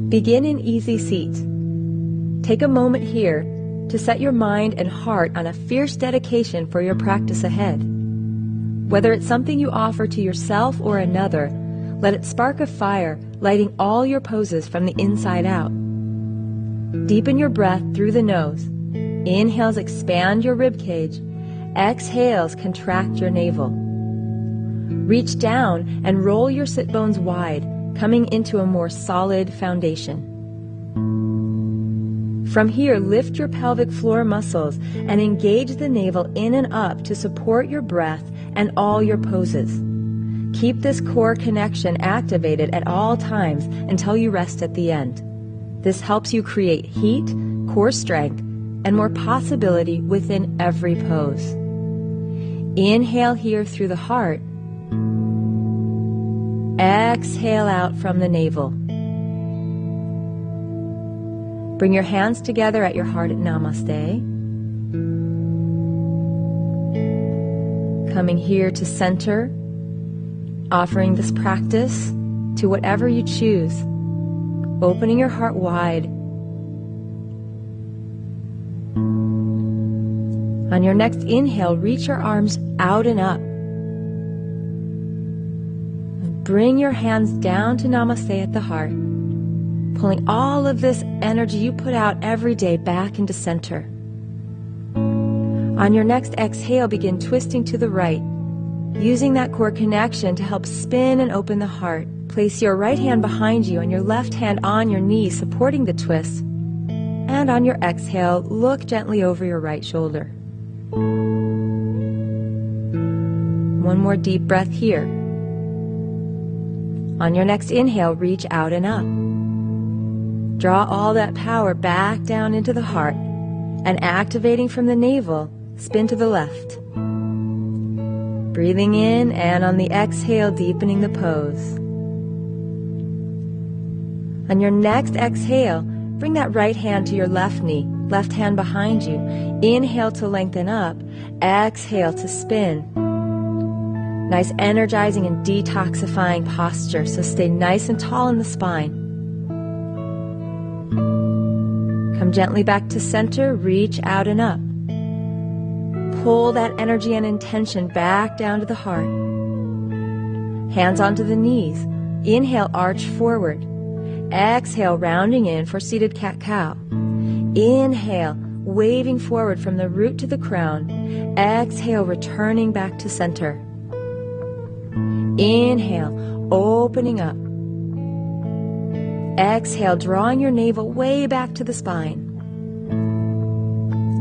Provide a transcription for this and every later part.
Begin in easy seat. Take a moment here to set your mind and heart on a fierce dedication for your practice ahead. Whether it's something you offer to yourself or another, let it spark a fire, lighting all your poses from the inside out. Deepen your breath through the nose. Inhales, expand your rib cage. Exhales, contract your navel. Reach down and roll your sit bones wide, coming into a more solid foundation. From here, lift your pelvic floor muscles and engage the navel in and up to support your breath and all your poses. Keep this core connection activated at all times until you rest at the end. This helps you create heat, core strength, and more possibility within every pose. Inhale here through the heart. Exhale out from the navel. Bring your hands together at your heart at Namaste. Coming here to center, offering this practice to whatever you choose, opening your heart wide. On your next inhale, reach your arms out and up. Bring your hands down to Namaste at the heart, pulling all of this energy you put out every day back into center. On your next exhale, begin twisting to the right, using that core connection to help spin and open the heart. Place your right hand behind you and your left hand on your knee, supporting the twist. And on your exhale, look gently over your right shoulder. One more deep breath here. On your next inhale, reach out and up. Draw all that power back down into the heart, and activating from the navel, spin to the left. Breathing in, and on the exhale, deepening the pose. On your next exhale, bring that right hand to your left knee, left hand behind you. Inhale to lengthen up, exhale to spin. Nice energizing and detoxifying posture, so stay nice and tall in the spine. Come gently back to center, reach out and up. Pull that energy and intention back down to the heart. Hands onto the knees. Inhale, arch forward. Exhale, rounding in for seated cat-cow. Inhale, waving forward from the root to the crown. Exhale, returning back to center. Inhale, opening up. Exhale, drawing your navel way back to the spine.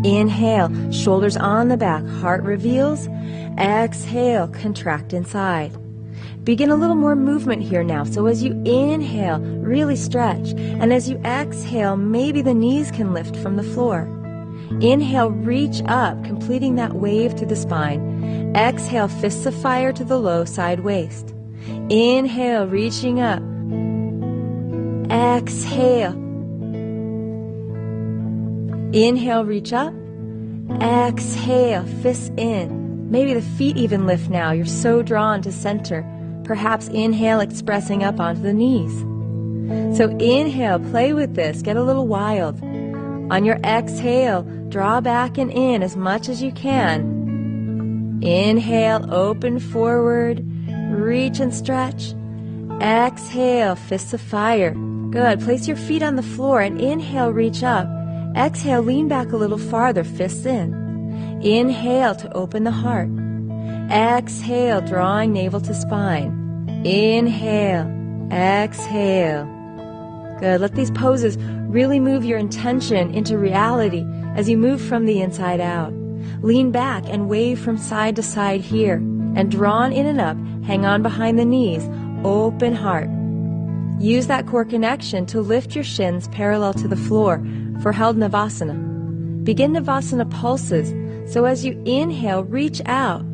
Inhale, shoulders on the back, heart reveals. Exhale, contract inside. Begin a little more movement here now. So as you inhale, really stretch. And as you exhale, maybe the knees can lift from the floor. Inhale, reach up, completing that wave to the spine. Exhale, fists of fire to the low side waist. Inhale, reaching up. Exhale. Inhale, reach up. Exhale, fists in. Maybe the feet even lift now. You're so drawn to center. Perhaps inhale, expressing up onto the knees. So inhale, play with this. Get a little wild. On your exhale, draw back and in as much as you can. Inhale, open forward. Reach and stretch. Exhale, fists of fire. Good. Place your feet on the floor and inhale, reach up. Exhale, lean back a little farther, fists in. Inhale to open the heart. Exhale, drawing navel to spine. Inhale, exhale. Good. Let these poses really move your intention into reality as you move from the inside out. Lean back and wave from side to side here. And drawn in and up, hang on behind the knees. Open heart. Use that core connection to lift your shins parallel to the floor for held Navasana. Begin Navasana pulses, so as you inhale, reach out.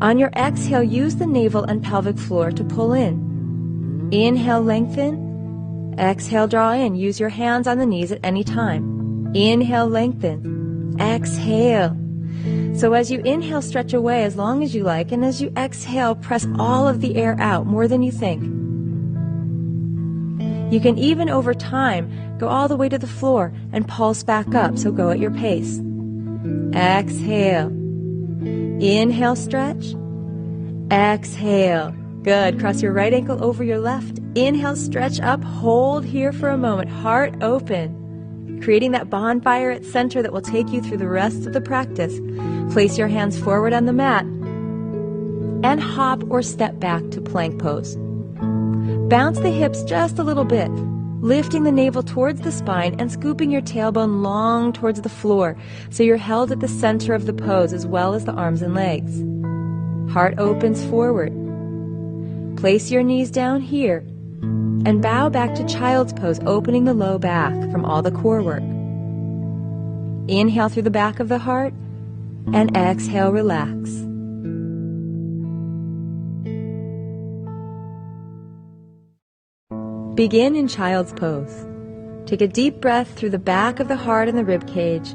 On your exhale, use the navel and pelvic floor to pull in. Inhale, lengthen. Exhale, draw in. Use your hands on the knees at any time. Inhale, lengthen. Exhale. So as you inhale, stretch away as long as you like, and as you exhale, press all of the air out, more than you think. You can even over time go all the way to the floor and pulse back up, so go at your pace. Exhale. Inhale, stretch. Exhale. Good. Cross your right ankle over your left. Inhale, stretch up. Hold here for a moment. Heart open. Creating that bonfire at center that will take you through the rest of the practice. Place your hands forward on the mat and hop or step back to plank pose. Bounce the hips just a little bit, lifting the navel towards the spine and scooping your tailbone long towards the floor so you're held at the center of the pose as well as the arms and legs. Heart opens forward. Place your knees down here and bow back to child's pose, opening the low back from all the core work. Inhale through the back of the heart and exhale, relax. Begin in child's pose. Take a deep breath through the back of the heart and the rib cage.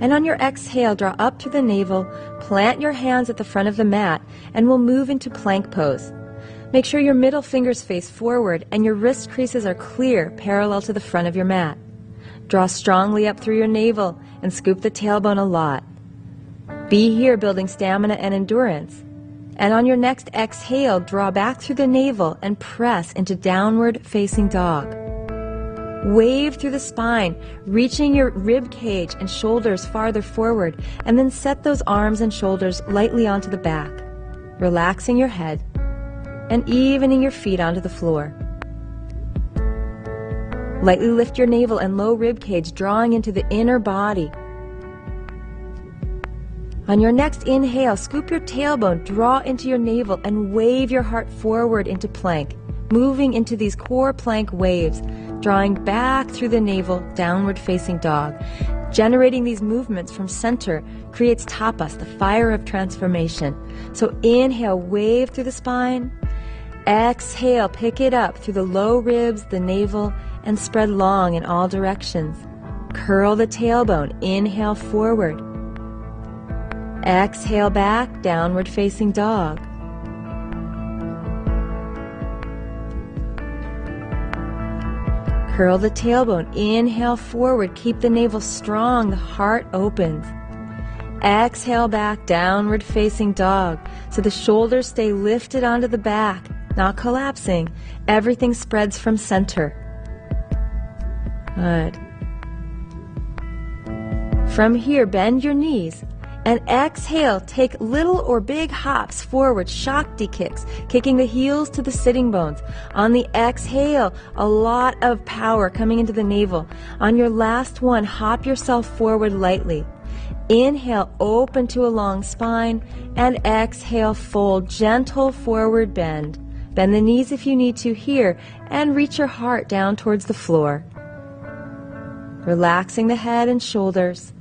And on your exhale, draw up through the navel, plant your hands at the front of the mat, and we'll move into plank pose. Make sure your middle fingers face forward and your wrist creases are clear, parallel to the front of your mat. Draw strongly up through your navel and scoop the tailbone a lot. Be here building stamina and endurance. And on your next exhale, draw back through the navel and press into downward facing dog. Wave through the spine, reaching your rib cage and shoulders farther forward, and then set those arms and shoulders lightly onto the back, relaxing your head and evening your feet onto the floor. Lightly lift your navel and low rib cage, drawing into the inner body. On your next inhale, scoop your tailbone, draw into your navel, and wave your heart forward into plank, moving into these core plank waves, drawing back through the navel, downward facing dog. Generating these movements from center creates tapas, the fire of transformation. So inhale, wave through the spine. Exhale, pick it up through the low ribs, the navel, and spread long in all directions. Curl the tailbone, inhale forward. Exhale back, downward facing dog. Curl the tailbone, inhale forward, keep the navel strong, the heart opens. Exhale back, downward facing dog, so the shoulders stay lifted onto the back, not collapsing. Everything spreads from center. Good. From here, bend your knees. And exhale, take little or big hops forward, Shakti kicks, kicking the heels to the sitting bones. On the exhale, a lot of power coming into the navel. On your last one, hop yourself forward lightly. Inhale, open to a long spine, and exhale, fold, gentle forward bend. Bend the knees if you need to here, and reach your heart down towards the floor. Relaxing the head and shoulders.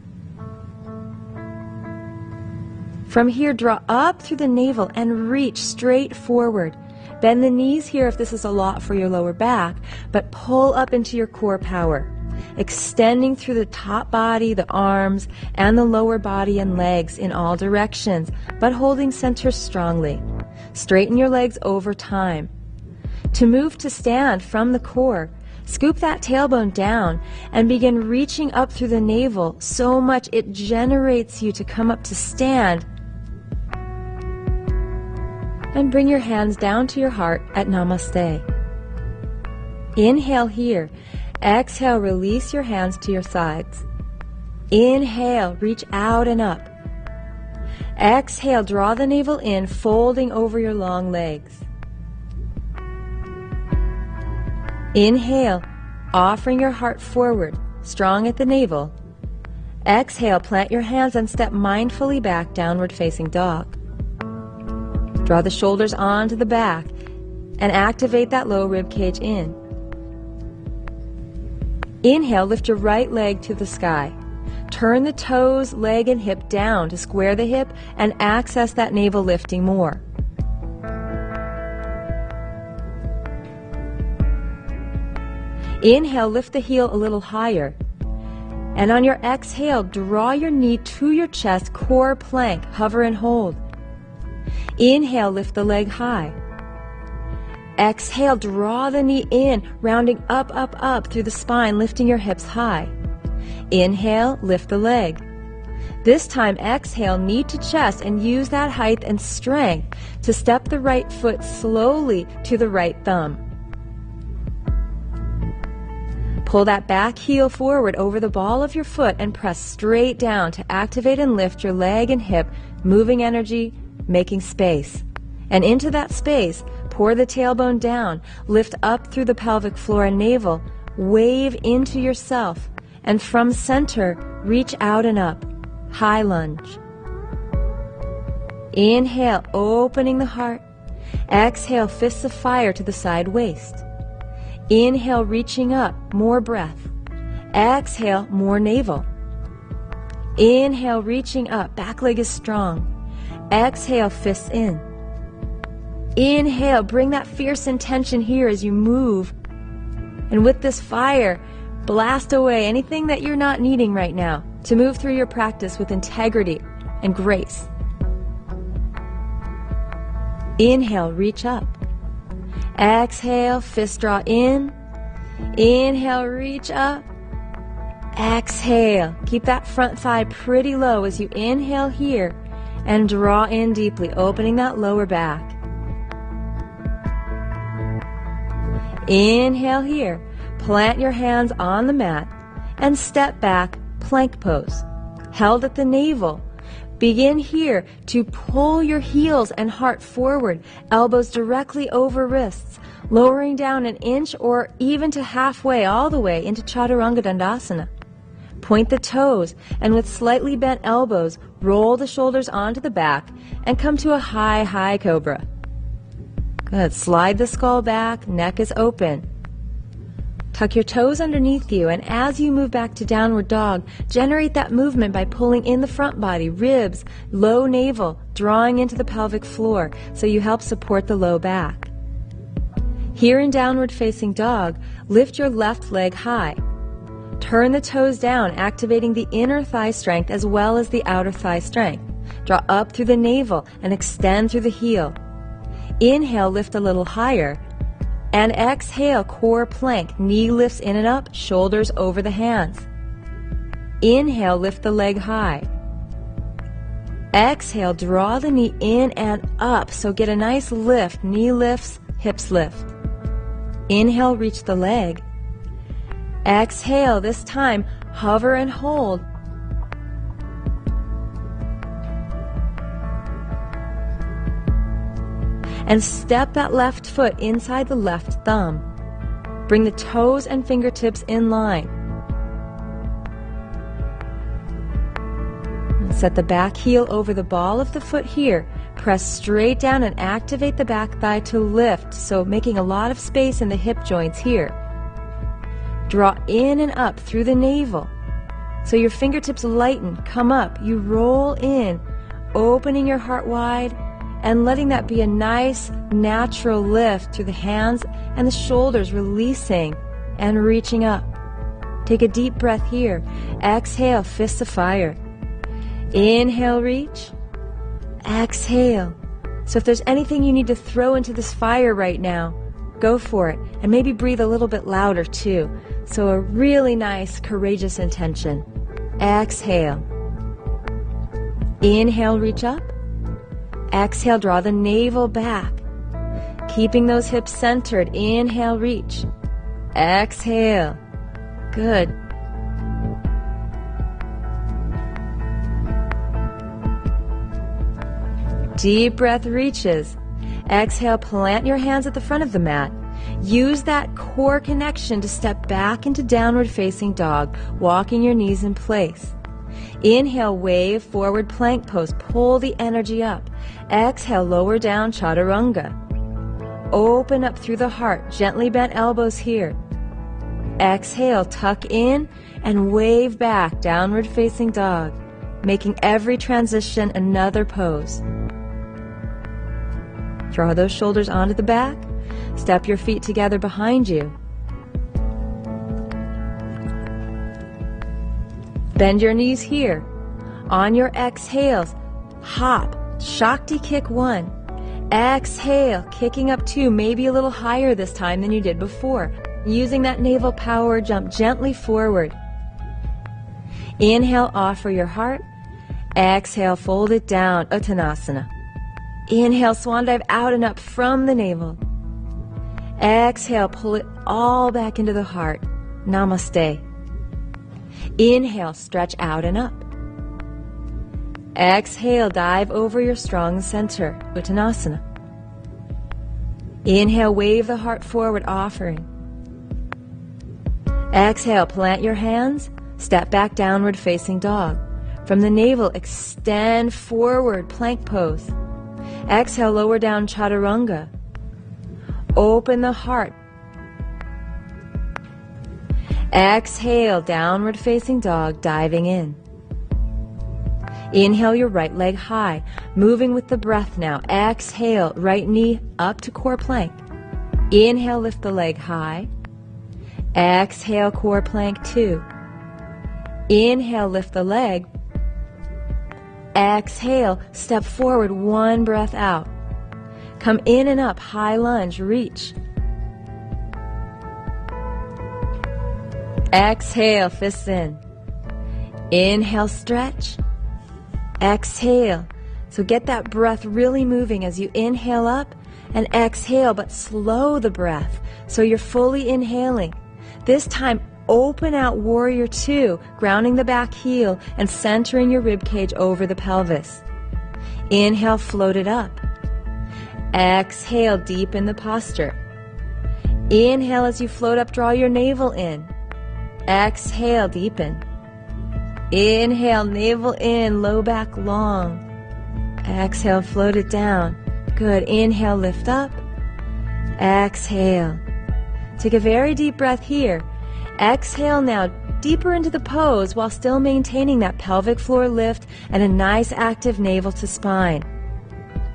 From here, draw up through the navel and reach straight forward. Bend the knees here if this is a lot for your lower back, but pull up into your core power, extending through the top body, the arms, and the lower body and legs in all directions, but holding center strongly. Straighten your legs over time. To move to stand from the core, scoop that tailbone down and begin reaching up through the navel so much it generates you to come up to stand. And bring your hands down to your heart at Namaste. Inhale here. Exhale, release your hands to your sides. Inhale, reach out and up. Exhale, draw the navel in, folding over your long legs. Inhale, offering your heart forward, strong at the navel. Exhale, plant your hands and step mindfully back, downward facing dog. Draw the shoulders onto the back and activate that low rib cage in. Inhale, lift your right leg to the sky. Turn the toes, leg, and hip down to square the hip and access that navel lifting more. Inhale, lift the heel a little higher. And on your exhale, draw your knee to your chest, core plank, hover and hold. Inhale, lift the leg high. Exhale, draw the knee in, rounding up, up, up through the spine, lifting your hips high. Inhale, lift the leg. This time, exhale, knee to chest, and use that height and strength to step the right foot slowly to the right thumb. Pull that back heel forward over the ball of your foot and press straight down to activate and lift your leg and hip, moving energy, making space. And into that space, pour the tailbone down, lift up through the pelvic floor and navel, wave into yourself, and from center, reach out and up, high lunge. Inhale, opening the heart. Exhale, fists of fire to the side waist. Inhale, reaching up, more breath. Exhale, more navel. Inhale, reaching up, back leg is strong. Exhale, fists in. Inhale, bring that fierce intention here as you move. And with this fire, blast away anything that you're not needing right now to move through your practice with integrity and grace. Inhale, reach up. Exhale, fist draw in. Inhale, reach up. Exhale, keep that front thigh pretty low as you inhale here and draw in deeply, opening that lower back. Inhale here, plant your hands on the mat and step back, plank pose, held at the navel. Begin here to pull your heels and heart forward, elbows directly over wrists, lowering down an inch or even to halfway all the way into Chaturanga Dandasana. Point the toes and with slightly bent elbows, roll the shoulders onto the back and come to a high cobra. Good. Slide the skull back, neck is open. Tuck your toes underneath you, and as you move back to downward dog, generate that movement by pulling in the front body, ribs, low navel, drawing into the pelvic floor so you help support the low back. Here in downward facing dog, lift your left leg high. Turn the toes down, activating the inner thigh strength as well as the outer thigh strength. Draw up through the navel and extend through the heel. Inhale, lift a little higher. And exhale, core plank, knee lifts in and up, shoulders over the hands. Inhale, lift the leg high. Exhale, draw the knee in and up, so get a nice lift, knee lifts, hips lift. Inhale, reach the leg. Exhale, this time, hover and hold. And step that left foot inside the left thumb. Bring the toes and fingertips in line. And set the back heel over the ball of the foot here. Press straight down and activate the back thigh to lift, so making a lot of space in the hip joints here. Draw in and up through the navel. So your fingertips lighten, come up, you roll in, opening your heart wide, and letting that be a nice, natural lift through the hands and the shoulders, releasing and reaching up. Take a deep breath here. Exhale, fists of fire. Inhale, reach. Exhale. So if there's anything you need to throw into this fire right now, go for it. And maybe breathe a little bit louder too. So a really nice, courageous intention. Exhale. Inhale, reach up. Exhale, draw the navel back. Keeping those hips centered. Inhale, reach. Exhale. Good. Deep breath reaches. Exhale, plant your hands at the front of the mat. Use that core connection to step back into downward facing dog, walking your knees in place. Inhale, wave, forward plank pose, pull the energy up. Exhale, lower down, chaturanga. Open up through the heart, gently bent elbows here. Exhale, tuck in and wave back, downward facing dog, making every transition another pose. Draw those shoulders onto the back, step your feet together behind you. Bend your knees here. On your exhales, hop, Shakti kick 1. Exhale, kicking up 2, maybe a little higher this time than you did before. Using that navel power, jump gently forward. Inhale, offer your heart. Exhale, fold it down, Uttanasana. Inhale, swan dive out and up from the navel. Exhale, pull it all back into the heart. Namaste. Inhale, stretch out and up. Exhale, dive over your strong center, Uttanasana. Inhale, wave the heart forward, offering. Exhale, plant your hands, step back, downward facing dog. From the navel, extend forward, plank pose. Exhale, lower down, chaturanga. Open the heart. Exhale, downward facing dog, diving in. Inhale your right leg high, moving with the breath now. Exhale, right knee up to core plank. Inhale, lift the leg high. Exhale, core plank 2. Inhale, lift the leg. Exhale, step forward, 1 breath out. Come in and up, high lunge, reach. Exhale, fists in. Inhale, stretch. Exhale. So get that breath really moving as you inhale up and exhale, but slow the breath so you're fully inhaling. This time, open out warrior 2, grounding the back heel and centering your rib cage over the pelvis. Inhale, float it up. Exhale, deepen the posture. Inhale, as you float up, draw your navel in. Exhale, deepen. Inhale, navel in, low back long. Exhale, float it down. Good. Inhale, lift up. Exhale. Take a very deep breath here. Exhale now, deeper into the pose while still maintaining that pelvic floor lift and a nice active navel to spine.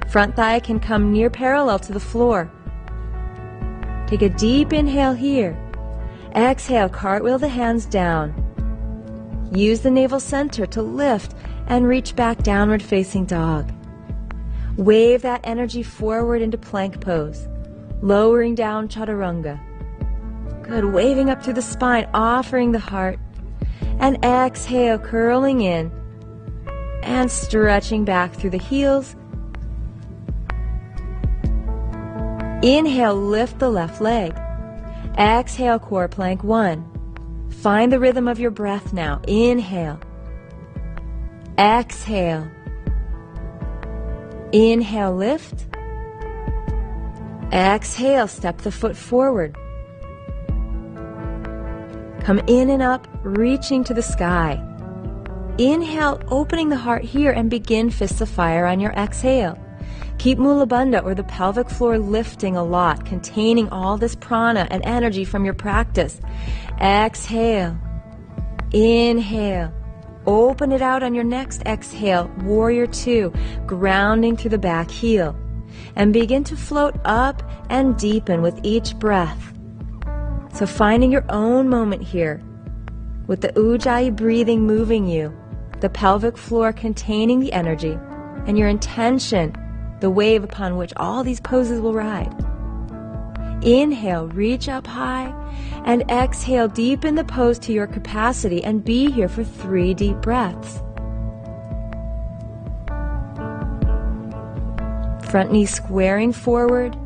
Front thigh can come near parallel to the floor. Take a deep inhale here. Exhale, cartwheel the hands down. Use the navel center to lift and reach back, downward facing dog. Wave that energy forward into plank pose, lowering down chaturanga. Good, waving up through the spine, offering the heart. And exhale, curling in and stretching back through the heels. Inhale, lift the left leg. Exhale, core plank 1. Find the rhythm of your breath now. Inhale. Exhale. Inhale, lift. Exhale, step the foot forward. Come in and up, reaching to the sky. Inhale, opening the heart here and begin fists of fire on your exhale. Keep Mula Bandha or the pelvic floor lifting a lot, containing all this prana and energy from your practice. Exhale. Inhale. Open it out on your next exhale, warrior 2, grounding through the back heel. And begin to float up and deepen with each breath. So finding your own moment here, with the Ujjayi breathing moving you, the pelvic floor containing the energy, and your intention, the wave upon which all these poses will ride. Inhale, reach up high, and exhale, deepen the pose to your capacity and be here for 3 deep breaths. Front knee squaring forward,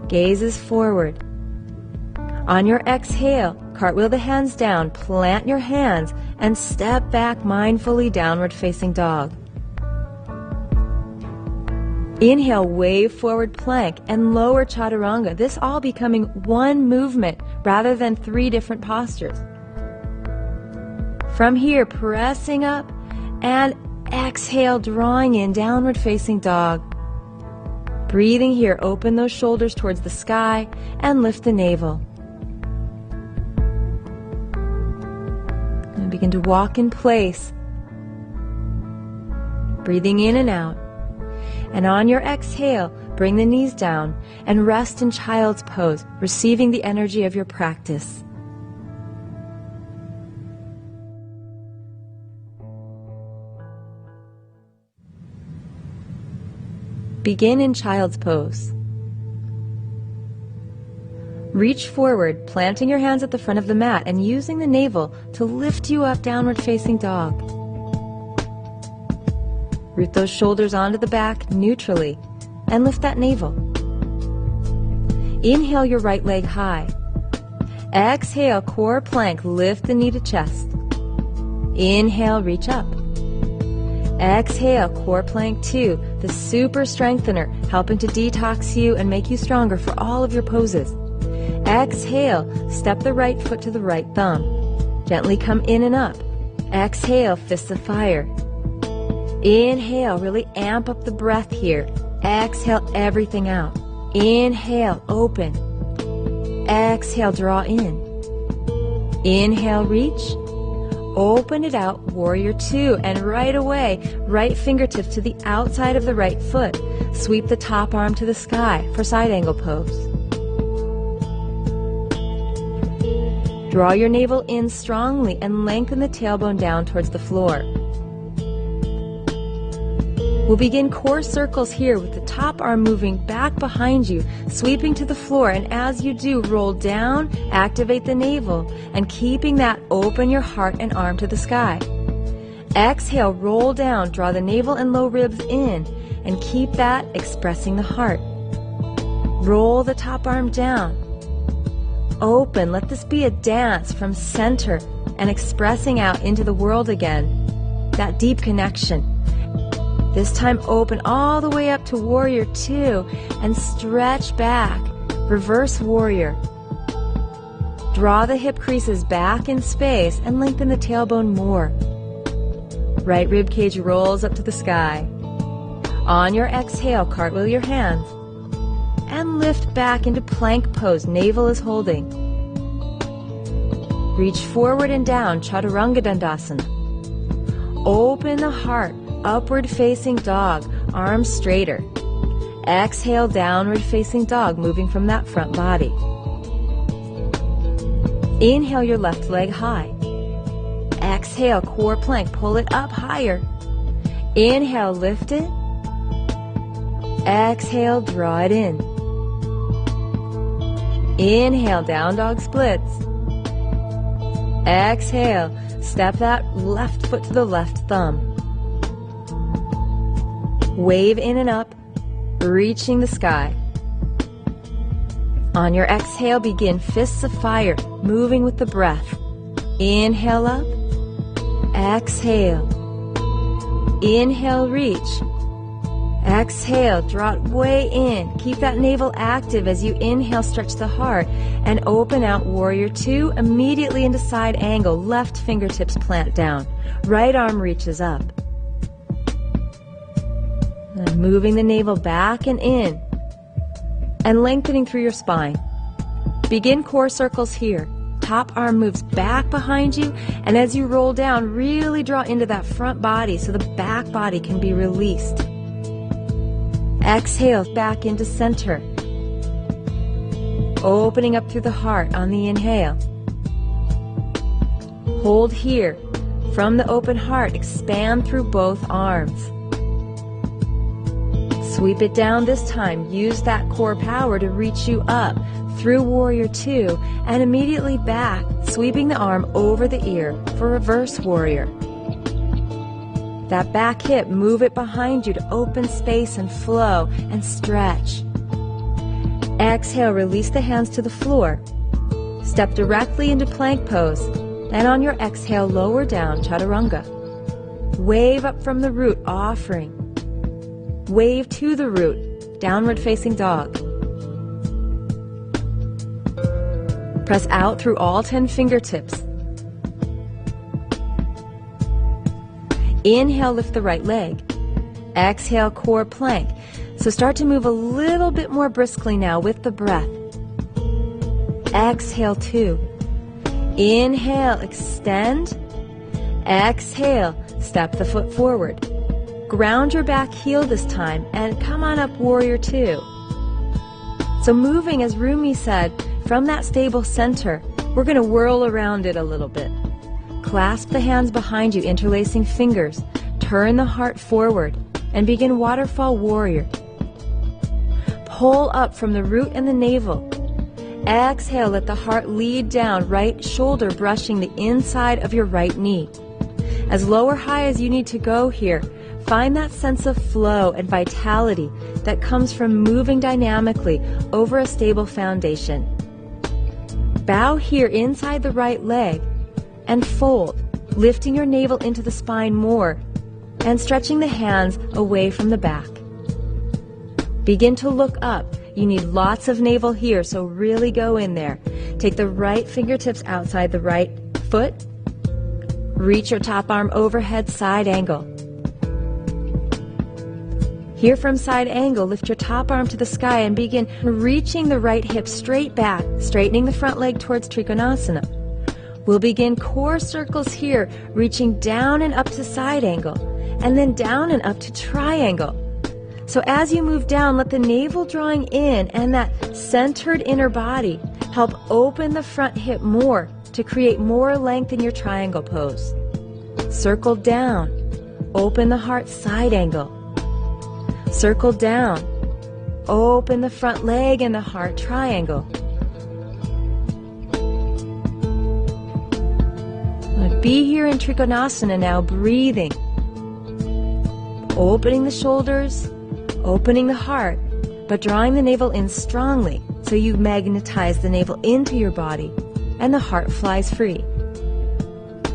gazes forward. On your exhale, cartwheel the hands down, plant your hands, and step back mindfully, downward facing dog. Inhale, wave forward plank and lower chaturanga. This all becoming one movement rather than 3 different postures. From here, pressing up and exhale, drawing in, downward facing dog. Breathing here, open those shoulders towards the sky and lift the navel. And begin to walk in place. Breathing in and out. And on your exhale, bring the knees down and rest in child's pose, receiving the energy of your practice. Begin in child's pose. Reach forward, planting your hands at the front of the mat and using the navel to lift you up, downward facing dog. Root those shoulders onto the back neutrally and lift that navel. Inhale your right leg high. Exhale, core plank, lift the knee to chest. Inhale, reach up. Exhale, core plank 2, the super strengthener, helping to detox you and make you stronger for all of your poses. Exhale, step the right foot to the right thumb. Gently come in and up. Exhale, fists of fire. Inhale, really amp up the breath here. Exhale, everything out. Inhale, open. Exhale, draw in. Inhale, reach. Open it out, warrior 2, and right away, right fingertips to the outside of the right foot. Sweep the top arm to the sky for side angle pose. Draw your navel in strongly and lengthen the tailbone down towards the floor. We'll begin core circles here with the top arm moving back behind you, sweeping to the floor, and as you do, roll down, activate the navel, and keeping that, open your heart and arm to the sky. Exhale, roll down, draw the navel and low ribs in, and keep that, expressing the heart. Roll the top arm down. Open, let this be a dance from center and expressing out into the world again, that deep connection. This time open all the way up to warrior 2 and stretch back, reverse warrior. Draw the hip creases back in space and lengthen the tailbone more. Right rib cage rolls up to the sky. On your exhale, cartwheel your hands and lift back into plank pose, navel is holding. Reach forward and down, Chaturanga Dandasana. Open the heart, upward facing dog, arms straighter. Exhale, downward facing dog, moving from that front body. Inhale your left leg high. Exhale, core plank, pull it up higher. Inhale, lift it. Exhale, draw it in. Inhale, down dog splits. Exhale, step that left foot to the left thumb. Wave in and up, reaching the sky. On your exhale, begin fists of fire, moving with the breath. Inhale up, exhale. Inhale, reach. Exhale, draw it way in. Keep that navel active as you inhale, stretch the heart, and open out warrior 2, immediately into side angle. Left fingertips plant down. Right arm reaches up. And moving the navel back and in, and lengthening through your spine. Begin core circles here. Top arm moves back behind you, and as you roll down, really draw into that front body so the back body can be released. Exhale, back into center. Opening up through the heart on the inhale. Hold here. From the open heart, expand through both arms. Sweep it down this time. Use that core power to reach you up through warrior 2 and immediately back, sweeping the arm over the ear for reverse warrior. That back hip, move it behind you to open space and flow and stretch. Exhale, release the hands to the floor. Step directly into plank pose, and on your exhale, lower down, Chaturanga. Wave up from the root, offering. Wave to the root, downward facing dog. Press out through all 10 fingertips. Inhale, lift the right leg. Exhale, core plank. So start to move a little bit more briskly now with the breath. Exhale, 2. Inhale, extend. Exhale, step the foot forward. Ground your back heel this time and come on up, warrior 2. So moving, as Rumi said, from that stable center, we're going to whirl around it a little bit. Clasp the hands behind you, interlacing fingers. Turn the heart forward and begin waterfall warrior. Pull up from the root and the navel. Exhale, let the heart lead down, right shoulder brushing the inside of your right knee. As low or high as you need to go here, find that sense of flow and vitality that comes from moving dynamically over a stable foundation. Bow here inside the right leg and fold, lifting your navel into the spine more and stretching the hands away from the back. Begin to look up. You need lots of navel here, so really go in there. Take the right fingertips outside the right foot. Reach your top arm overhead, side angle. Here from side angle, lift your top arm to the sky and begin reaching the right hip straight back, straightening the front leg towards Trikonasana. We'll begin core circles here, reaching down and up to side angle, and then down and up to triangle. So as you move down, let the navel drawing in and that centered inner body help open the front hip more to create more length in your triangle pose. Circle down, open the heart, side angle. Circle down, open the front leg and the heart, triangle. Be here in Trikonasana now, breathing. Opening the shoulders, opening the heart, but drawing the navel in strongly so you magnetize the navel into your body and the heart flies free.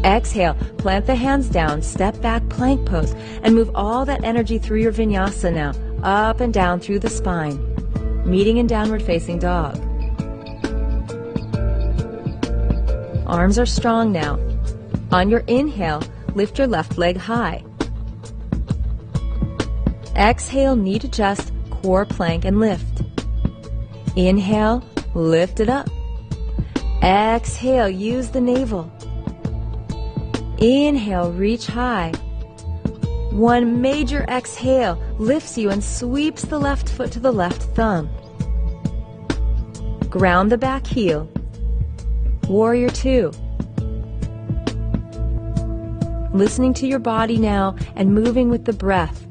Exhale, plant the hands down, step back, plank pose, and move all that energy through your vinyasa now, up and down through the spine, meeting in downward facing dog. Arms are strong now. On your inhale, lift your left leg high. Exhale, knee to chest, core plank and lift. Inhale, lift it up. Exhale, use the navel. Inhale, reach high. One major exhale lifts you and sweeps the left foot to the left thumb. Ground the back heel. Warrior two. Listening to your body now and moving with the breath.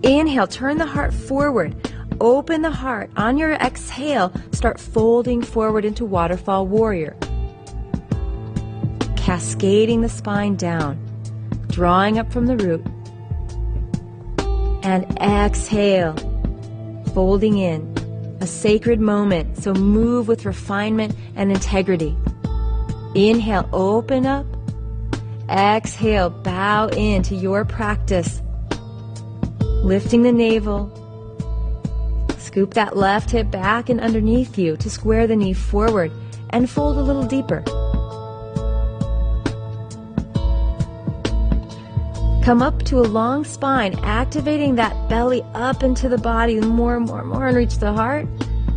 Inhale, turn the heart forward. Open the heart. On your exhale, start folding forward into waterfall warrior. Cascading the spine down, drawing up from the root. And exhale, folding in. A sacred moment, so move with refinement and integrity. Inhale, open up. Exhale, bow into your practice. Lifting the navel. Scoop that left hip back and underneath you to square the knee forward and fold a little deeper. Come up to a long spine, activating that belly up into the body more and reach the heart.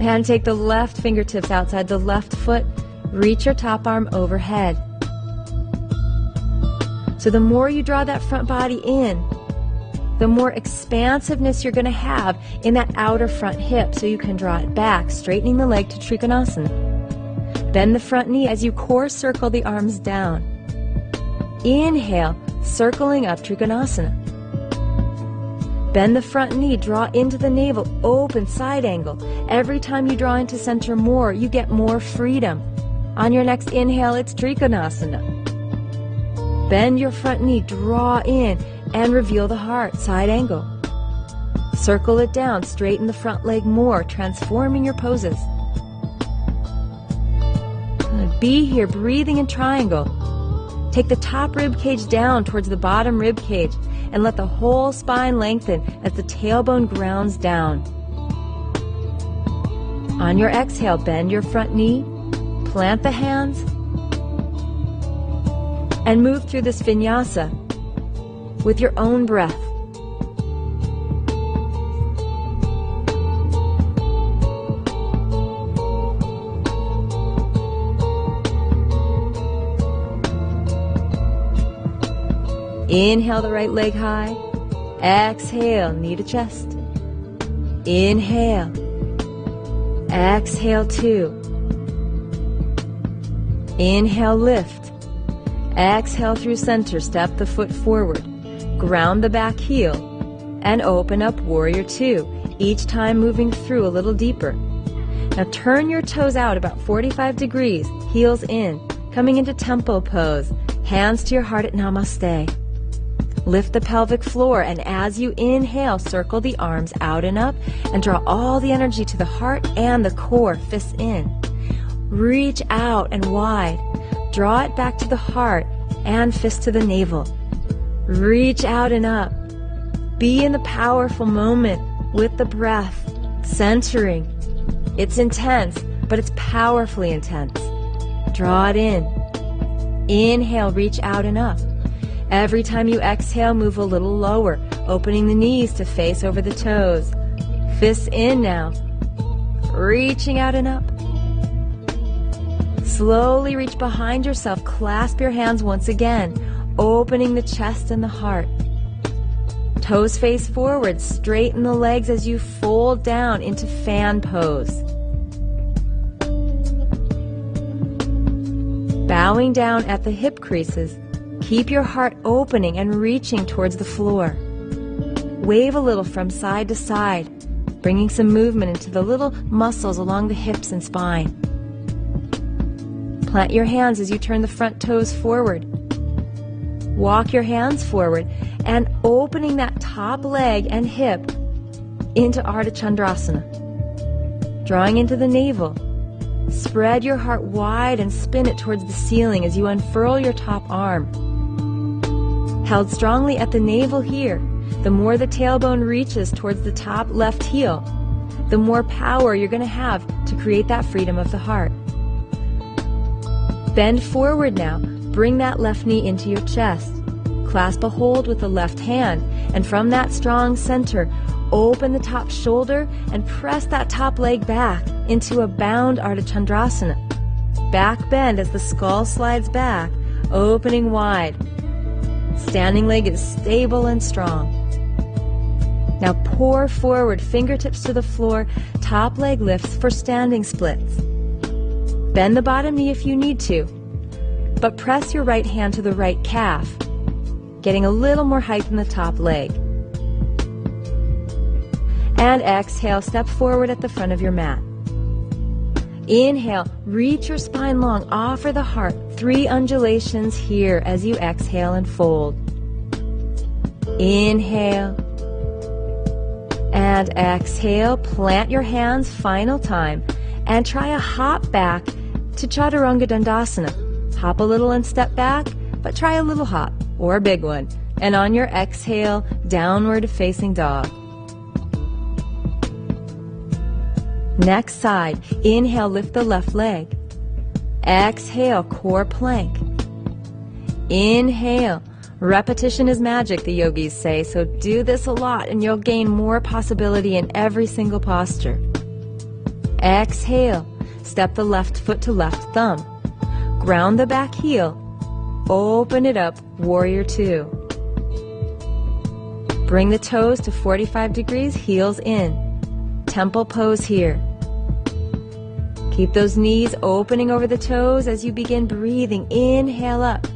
And take the left fingertips outside the left foot. Reach your top arm overhead. So the more you draw that front body in, the more expansiveness you're going to have in that outer front hip so you can draw it back, straightening the leg to Trikonasana. Bend the front knee as you core circle the arms down. Inhale, circling up Trikonasana. Bend the front knee, draw into the navel, open side angle. Every time you draw into center more, you get more freedom. On your next inhale, it's Trikonasana. Bend your front knee, draw in, and reveal the heart, side angle. Circle it down, straighten the front leg more, transforming your poses. Be here, breathing in triangle. Take the top rib cage down towards the bottom rib cage and let the whole spine lengthen as the tailbone grounds down. On your exhale, bend your front knee, plant the hands, and move through this vinyasa with your own breath. Inhale the right leg high. Exhale, knee to chest. Inhale. Exhale, two. Inhale, lift. Exhale through center, step the foot forward. Ground the back heel and open up warrior two. each time moving through a little deeper. Now turn your toes out about 45 degrees, heels in, coming into tempo pose, hands to your heart at Namaste. Lift the pelvic floor, and as you inhale, circle the arms out and up and draw all the energy to the heart and the core, fists in. Reach out and wide. Draw it back to the heart and fist to the navel. Reach out and up. Be in the powerful moment with the breath, centering. It's intense, but it's powerfully intense. Draw it in. Inhale, reach out and up. Every time you exhale, move a little lower, opening the knees to face over the toes. Fists in now. Reaching out and up. Slowly reach behind yourself, clasp your hands once again, opening the chest and the heart. Toes face forward, straighten the legs as you fold down into fan pose. Bowing down at the hip creases, keep your heart opening and reaching towards the floor. Wave a little from side to side, bringing some movement into the little muscles along the hips and spine. Plant your hands as you turn the front toes forward. Walk your hands forward and opening that top leg and hip into Ardha Chandrasana. Drawing into the navel. Spread your heart wide and spin it towards the ceiling as you unfurl your top arm. Held strongly at the navel here, the more the tailbone reaches towards the top left heel, the more power you're going to have to create that freedom of the heart. Bend forward now. Bring that left knee into your chest. Clasp a hold with the left hand, and from that strong center, open the top shoulder and press that top leg back into a bound Ardha Chandrasana. Back bend as the skull slides back, opening wide. Standing leg is stable and strong. Now pour forward, fingertips to the floor, top leg lifts for standing splits. Bend the bottom knee if you need to, but press your right hand to the right calf, getting a little more height than the top leg. And exhale, step forward at the front of your mat. Inhale, reach your spine long, offer the heart. 3 undulations here as you exhale and fold. Inhale. And exhale, plant your hands, final time, and try a hop back to Chaturanga Dandasana. Hop a little and step back, but try a little hop, or a big one. And on your exhale, downward facing dog. Next side, inhale, lift the left leg. Exhale, core plank. Inhale, repetition is magic, the yogis say, so do this a lot and you'll gain more possibility in every single posture. Exhale, step the left foot to left thumb. Ground the back heel. Open it up, warrior 2. Bring the toes to 45 degrees, heels in. Temple pose here. Keep those knees opening over the toes as you begin breathing. Inhale up.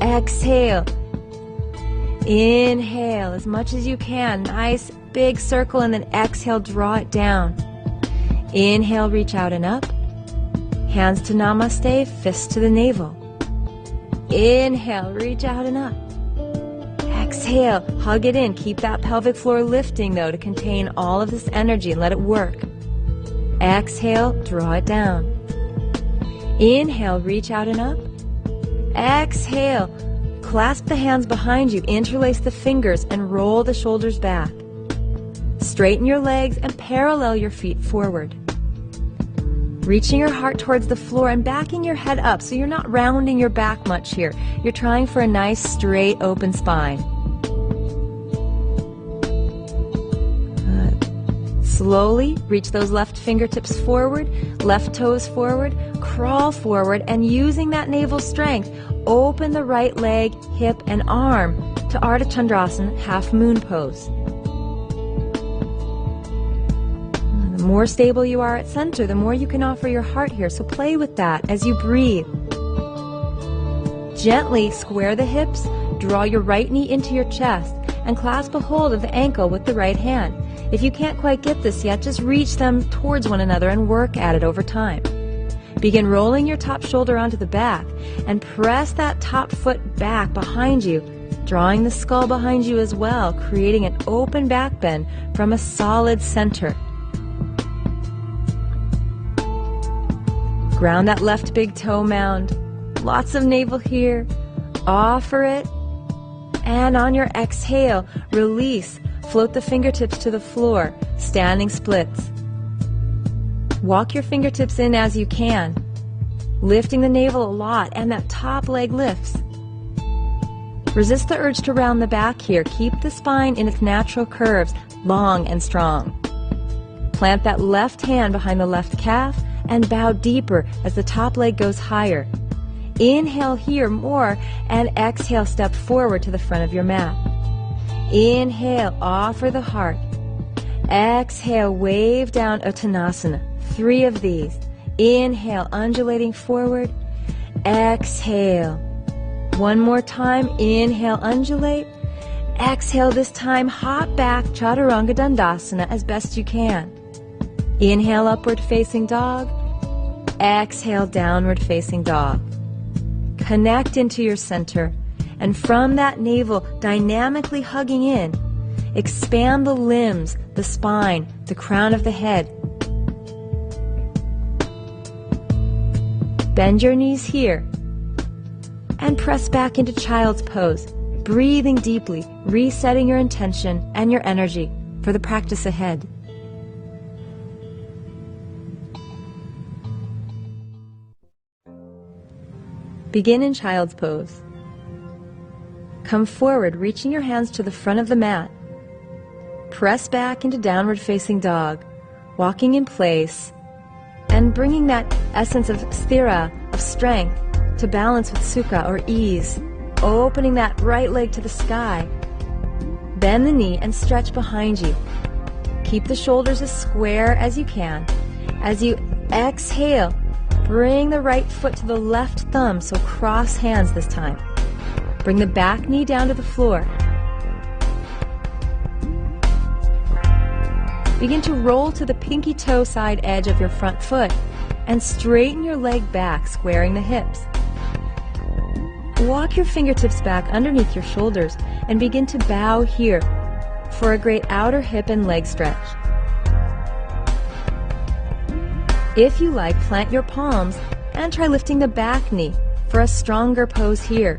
Exhale. Inhale as much as you can. Nice big circle, and then exhale, draw it down. Inhale, reach out and up. Hands to Namaste, fists to the navel. Inhale, reach out and up. Exhale, hug it in. Keep that pelvic floor lifting, though, to contain all of this energy and let it work. Exhale, draw it down. Inhale, reach out and up. Exhale, clasp the hands behind you, interlace the fingers, and roll the shoulders back. Straighten your legs and parallel your feet forward. Reaching your heart towards the floor and backing your head up so you're not rounding your back much here. You're trying for a nice, straight, open spine. Good. Slowly reach those left fingertips forward, left toes forward, crawl forward, and using that navel strength, open the right leg, hip, and arm to Ardha Chandrasana, half moon pose. The more stable you are at center, the more you can offer your heart here, so play with that as you breathe. Gently square the hips, draw your right knee into your chest, and clasp a hold of the ankle with the right hand. If you can't quite get this yet, just reach them towards one another and work at it over time. Begin rolling your top shoulder onto the back and press that top foot back behind you, drawing the skull behind you as well, creating an open back bend from a solid center. Ground that left big toe mound. Lots of navel here. Offer it. And on your exhale, release. Float the fingertips to the floor, standing splits. Walk your fingertips in as you can, lifting the navel a lot, and that top leg lifts. Resist the urge to round the back here. Keep the spine in its natural curves, long and strong. Plant that left hand behind the left calf and bow deeper as the top leg goes higher. Inhale here more, and exhale, step forward to the front of your mat. Inhale, offer the heart. Exhale, wave down Uttanasana. 3 of these. Inhale, undulating forward. Exhale. One more time. Inhale, undulate. Exhale, this time hop back, Chaturanga Dandasana as best you can. Inhale, upward facing dog. Exhale, downward facing dog. Connect into your center, and from that navel dynamically hugging in, expand the limbs, the spine, the crown of the head. Bend your knees here and press back into child's pose, breathing deeply, resetting your intention and your energy for the practice ahead. Begin in child's pose. Come forward, reaching your hands to the front of the mat. Press back into downward facing dog, walking in place, and bringing that essence of sthira, of strength, to balance with sukha or ease, opening that right leg to the sky. Bend the knee and stretch behind you. Keep the shoulders as square as you can. As you exhale, bring the right foot to the left thumb, so cross hands this time. Bring the back knee down to the floor. Begin to roll to the pinky toe side edge of your front foot and straighten your leg back, squaring the hips. Walk your fingertips back underneath your shoulders and begin to bow here for a great outer hip and leg stretch. If you like, plant your palms and try lifting the back knee for a stronger pose here.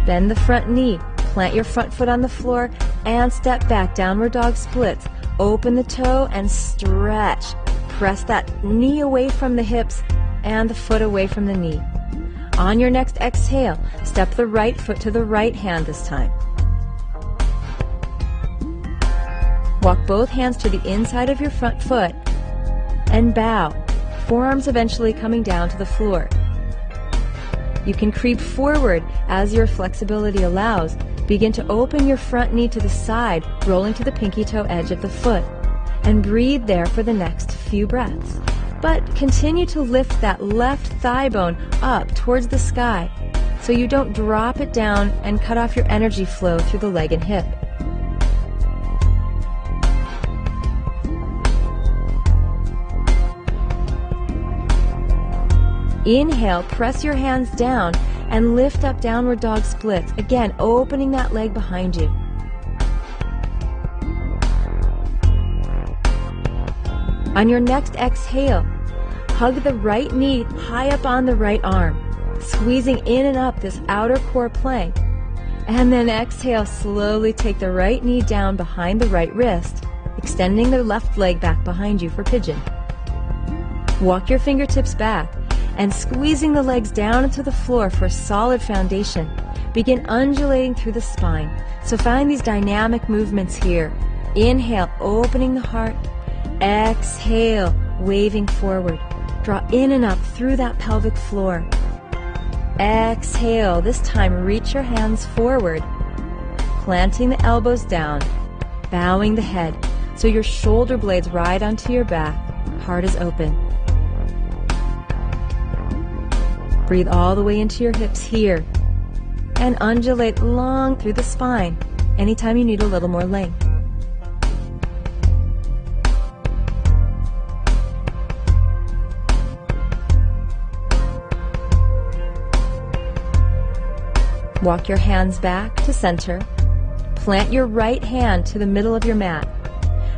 Bend the front knee, plant your front foot on the floor, and step back, downward dog splits. Open the toe and stretch. Press that knee away from the hips and the foot away from the knee. On your next exhale, step the right foot to the right hand this time. Walk both hands to the inside of your front foot and bow, forearms eventually coming down to the floor. You can creep forward as your flexibility allows. Begin to open your front knee to the side, rolling to the pinky toe edge of the foot, and breathe there for the next few breaths. But continue to lift that left thigh bone up towards the sky so you don't drop it down and cut off your energy flow through the leg and hip. Inhale, press your hands down and lift up downward dog splits. Again, opening that leg behind you. On your next exhale, hug the right knee high up on the right arm, squeezing in and up this outer core plank. And then exhale, slowly take the right knee down behind the right wrist, extending the left leg back behind you for pigeon. Walk your fingertips back and squeezing the legs down into the floor for a solid foundation. Begin undulating through the spine. So find these dynamic movements here. Inhale, opening the heart. Exhale, waving forward. Draw in and up through that pelvic floor. Exhale, this time reach your hands forward, planting the elbows down, bowing the head so your shoulder blades ride onto your back, heart is open. Breathe all the way into your hips here and undulate long through the spine anytime you need a little more length. Walk your hands back to center. Plant your right hand to the middle of your mat.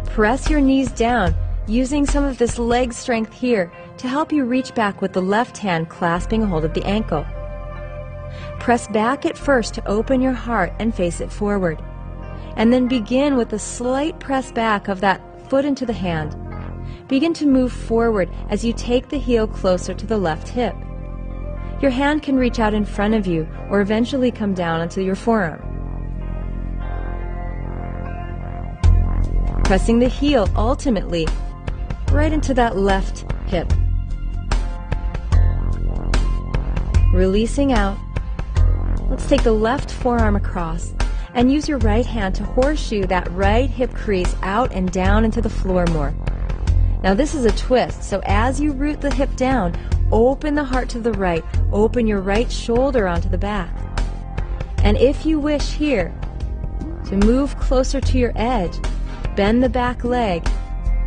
Press your knees down, using some of this leg strength here to help you reach back with the left hand clasping a hold of the ankle. Press back at first to open your heart and face it forward. And then begin with a slight press back of that foot into the hand. Begin to move forward as you take the heel closer to the left hip. Your hand can reach out in front of you or eventually come down onto your forearm. Pressing the heel ultimately right into that left hip. Releasing out. Let's take the left forearm across and use your right hand to horseshoe that right hip crease out and down into the floor more. Now this is a twist, so as you root the hip down, open the heart to the right, open your right shoulder onto the back. And if you wish here to move closer to your edge, bend the back leg,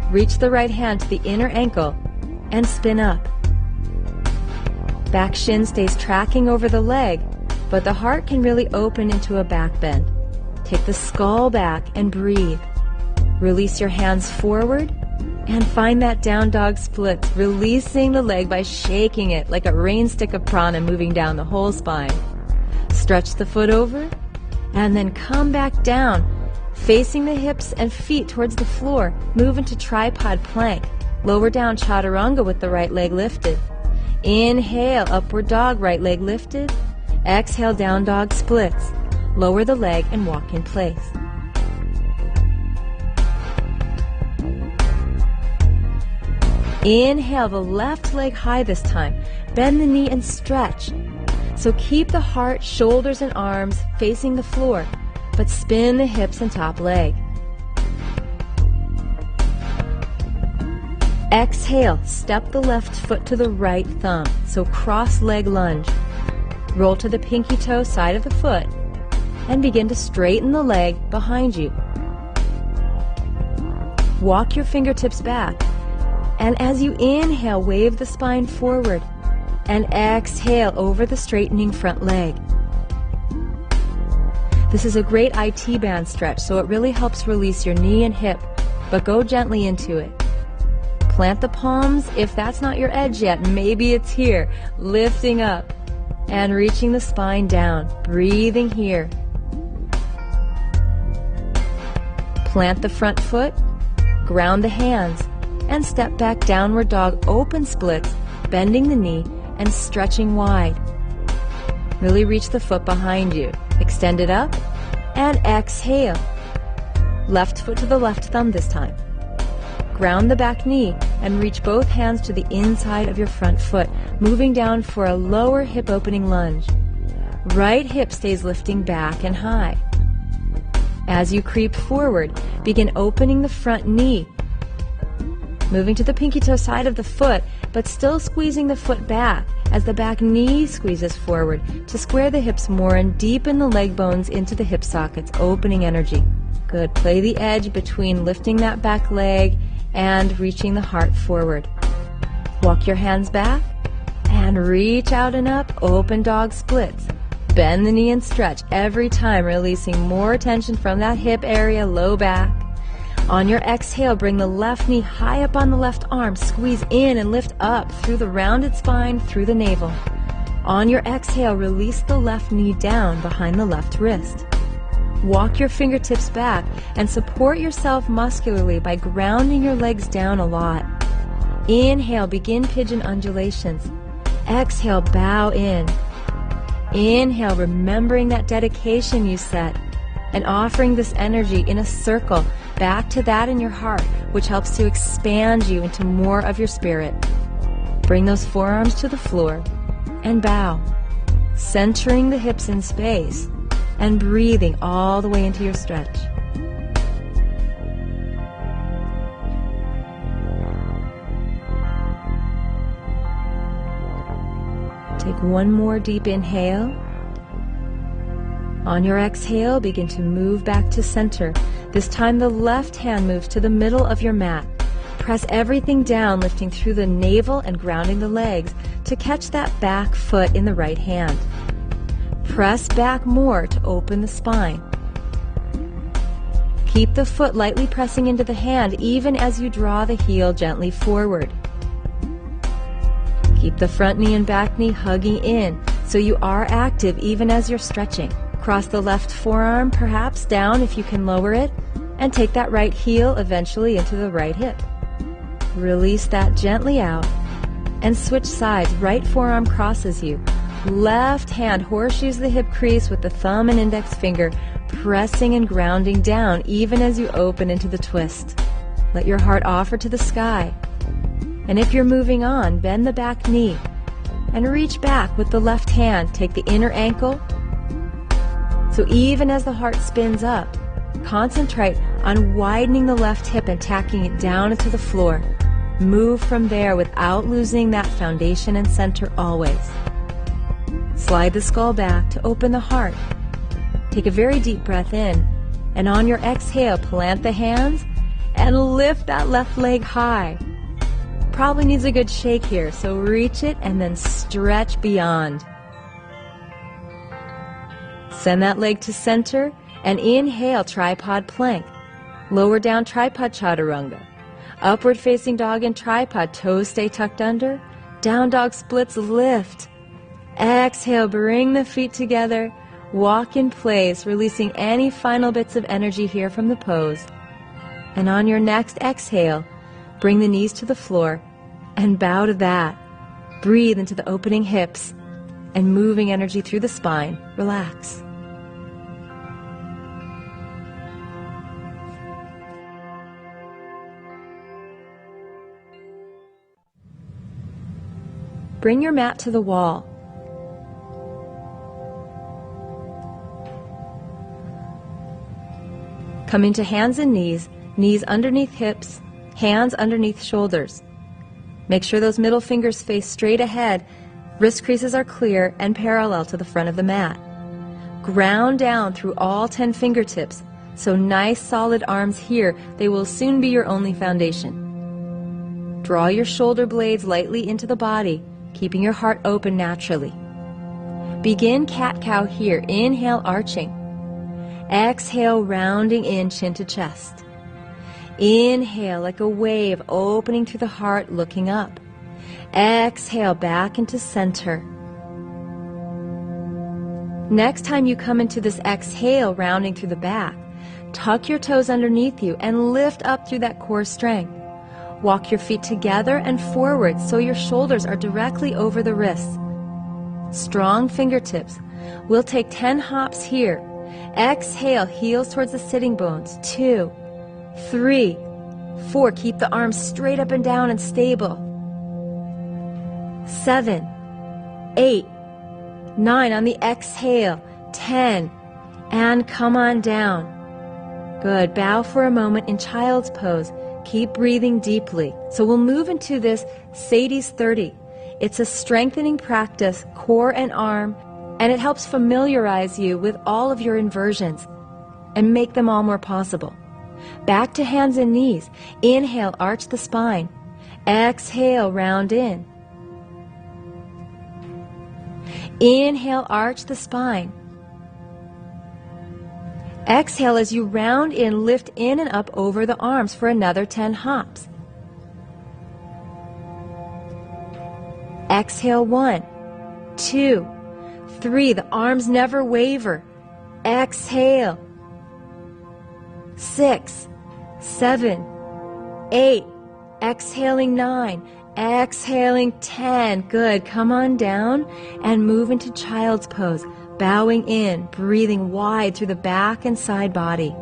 reach the right hand to the inner ankle, and spin up. Back shin stays tracking over the leg, but the heart can really open into a back bend. Take the skull back and breathe. Release your hands forward and find that down dog split, releasing the leg by shaking it like a rain stick of prana moving down the whole spine. Stretch the foot over and then come back down, facing the hips and feet towards the floor. Move into tripod plank. Lower down chaturanga with the right leg lifted. Inhale, upward dog, right leg lifted. Exhale, down dog splits. Lower the leg and walk in place. Inhale, the left leg high this time. Bend the knee and stretch. So keep the heart, shoulders, and arms facing the floor, but spin the hips and top leg. Exhale, step the left foot to the right thumb, so cross leg lunge. Roll to the pinky toe side of the foot and begin to straighten the leg behind you. Walk your fingertips back, and as you inhale, wave the spine forward and exhale over the straightening front leg. This is a great IT band stretch, so it really helps release your knee and hip, but go gently into it. Plant the palms. If that's not your edge yet, maybe it's here. Lifting up and reaching the spine down. Breathing here. Plant the front foot, ground the hands, and step back, downward dog, open splits, bending the knee and stretching wide. Really reach the foot behind you. Extend it up and exhale. Left foot to the left thumb this time. Ground the back knee and reach both hands to the inside of your front foot, moving down for a lower hip opening lunge. Right hip stays lifting back and high. As you creep forward, begin opening the front knee, moving to the pinky toe side of the foot, but still squeezing the foot back as the back knee squeezes forward to square the hips more and deepen the leg bones into the hip sockets, opening energy. Good. Play the edge between lifting that back leg and reaching the heart forward. Walk your hands back and reach out and up, open dog splits. Bend the knee and stretch every time, releasing more tension from that hip area, low back. On your exhale, bring the left knee high up on the left arm. Squeeze in and lift up through the rounded spine, through the navel. On your exhale, release the left knee down behind the left wrist. Walk your fingertips back and support yourself muscularly by grounding your legs down a lot. Inhale, begin pigeon undulations. Exhale, bow in. Inhale, remembering that dedication you set and offering this energy in a circle back to that in your heart, which helps to expand you into more of your spirit. Bring those forearms to the floor and bow, centering the hips in space and breathing all the way into your stretch. Take one more deep inhale. On your exhale, begin to move back to center. This time the left hand moves to the middle of your mat. Press everything down, lifting through the navel and grounding the legs to catch that back foot in the right hand. Press back more to open the spine. Keep the foot lightly pressing into the hand even as you draw the heel gently forward. Keep the front knee and back knee hugging in so you are active even as you're stretching. Cross the left forearm perhaps down if you can lower it, and take that right heel eventually into the right hip. Release that gently out and switch sides. Right forearm crosses you. Left hand horseshoes the hip crease with the thumb and index finger pressing and grounding down even as you open into the twist. Let your heart offer to the sky. And if you're moving on, bend the back knee and reach back with the left hand. Take the inner ankle. So even as the heart spins up, concentrate on widening the left hip and tacking it down into the floor. Move from there without losing that foundation and center always. Slide the skull back to open the heart. Take a very deep breath in, and on your exhale, plant the hands and lift that left leg high. Probably needs a good shake here, so reach it and then stretch beyond. Send that leg to center and inhale, tripod plank. Lower down, tripod chaturanga. Upward facing dog and tripod, toes stay tucked under. Down dog splits, lift. Exhale, bring the feet together. Walk in place, releasing any final bits of energy here from the pose. And on your next exhale, bring the knees to the floor and bow to that. Breathe into the opening hips and moving energy through the spine. Relax. Bring your mat to the wall. Come into hands and knees, knees underneath hips, hands underneath shoulders. Make sure those middle fingers face straight ahead, wrist creases are clear and parallel to the front of the mat. Ground down through all 10 fingertips, so nice solid arms here, they will soon be your only foundation. Draw your shoulder blades lightly into the body, keeping your heart open naturally. Begin cat-cow here, inhale arching. Exhale, rounding in, chin to chest. Inhale like a wave, opening through the heart, looking up. Exhale, back into center. Next time you come into this exhale, rounding through the back, tuck your toes underneath you and lift up through that core strength. Walk your feet together and forward so your shoulders are directly over the wrists. Strong fingertips. We'll take 10 hops here. Exhale, heels towards the sitting bones. 2, 3, 4. Keep the arms straight up and down and stable. 7, 8, 9. On the exhale, 10. And come on down. Good. Bow for a moment in child's pose. Keep breathing deeply. So we'll move into this Sadie's 30. It's a strengthening practice, core and arm, and it helps familiarize you with all of your inversions and make them all more possible. Back to hands and knees. Inhale, arch the spine. Exhale, round in. Inhale, arch the spine. Exhale as you round in, lift in and up over the arms for another 10 hops. Exhale, 1, 2, 3. The arms never waver. Exhale. 6, 7, 8. Exhaling 9. Exhaling 10. Good. Come on down and move into child's pose. Bowing in, breathing wide through the back and side body.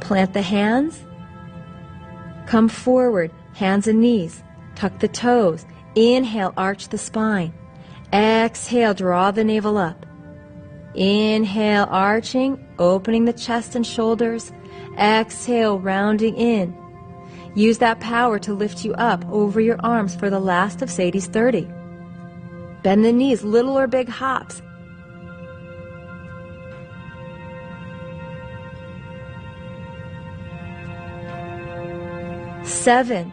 Plant the hands. Come forward, hands and knees. Tuck the toes. Inhale, arch the spine. Exhale, draw the navel up. Inhale, arching, opening the chest and shoulders. Exhale, rounding in. Use that power to lift you up over your arms for the last of Sadie's 30. Bend the knees, little or big hops. Seven,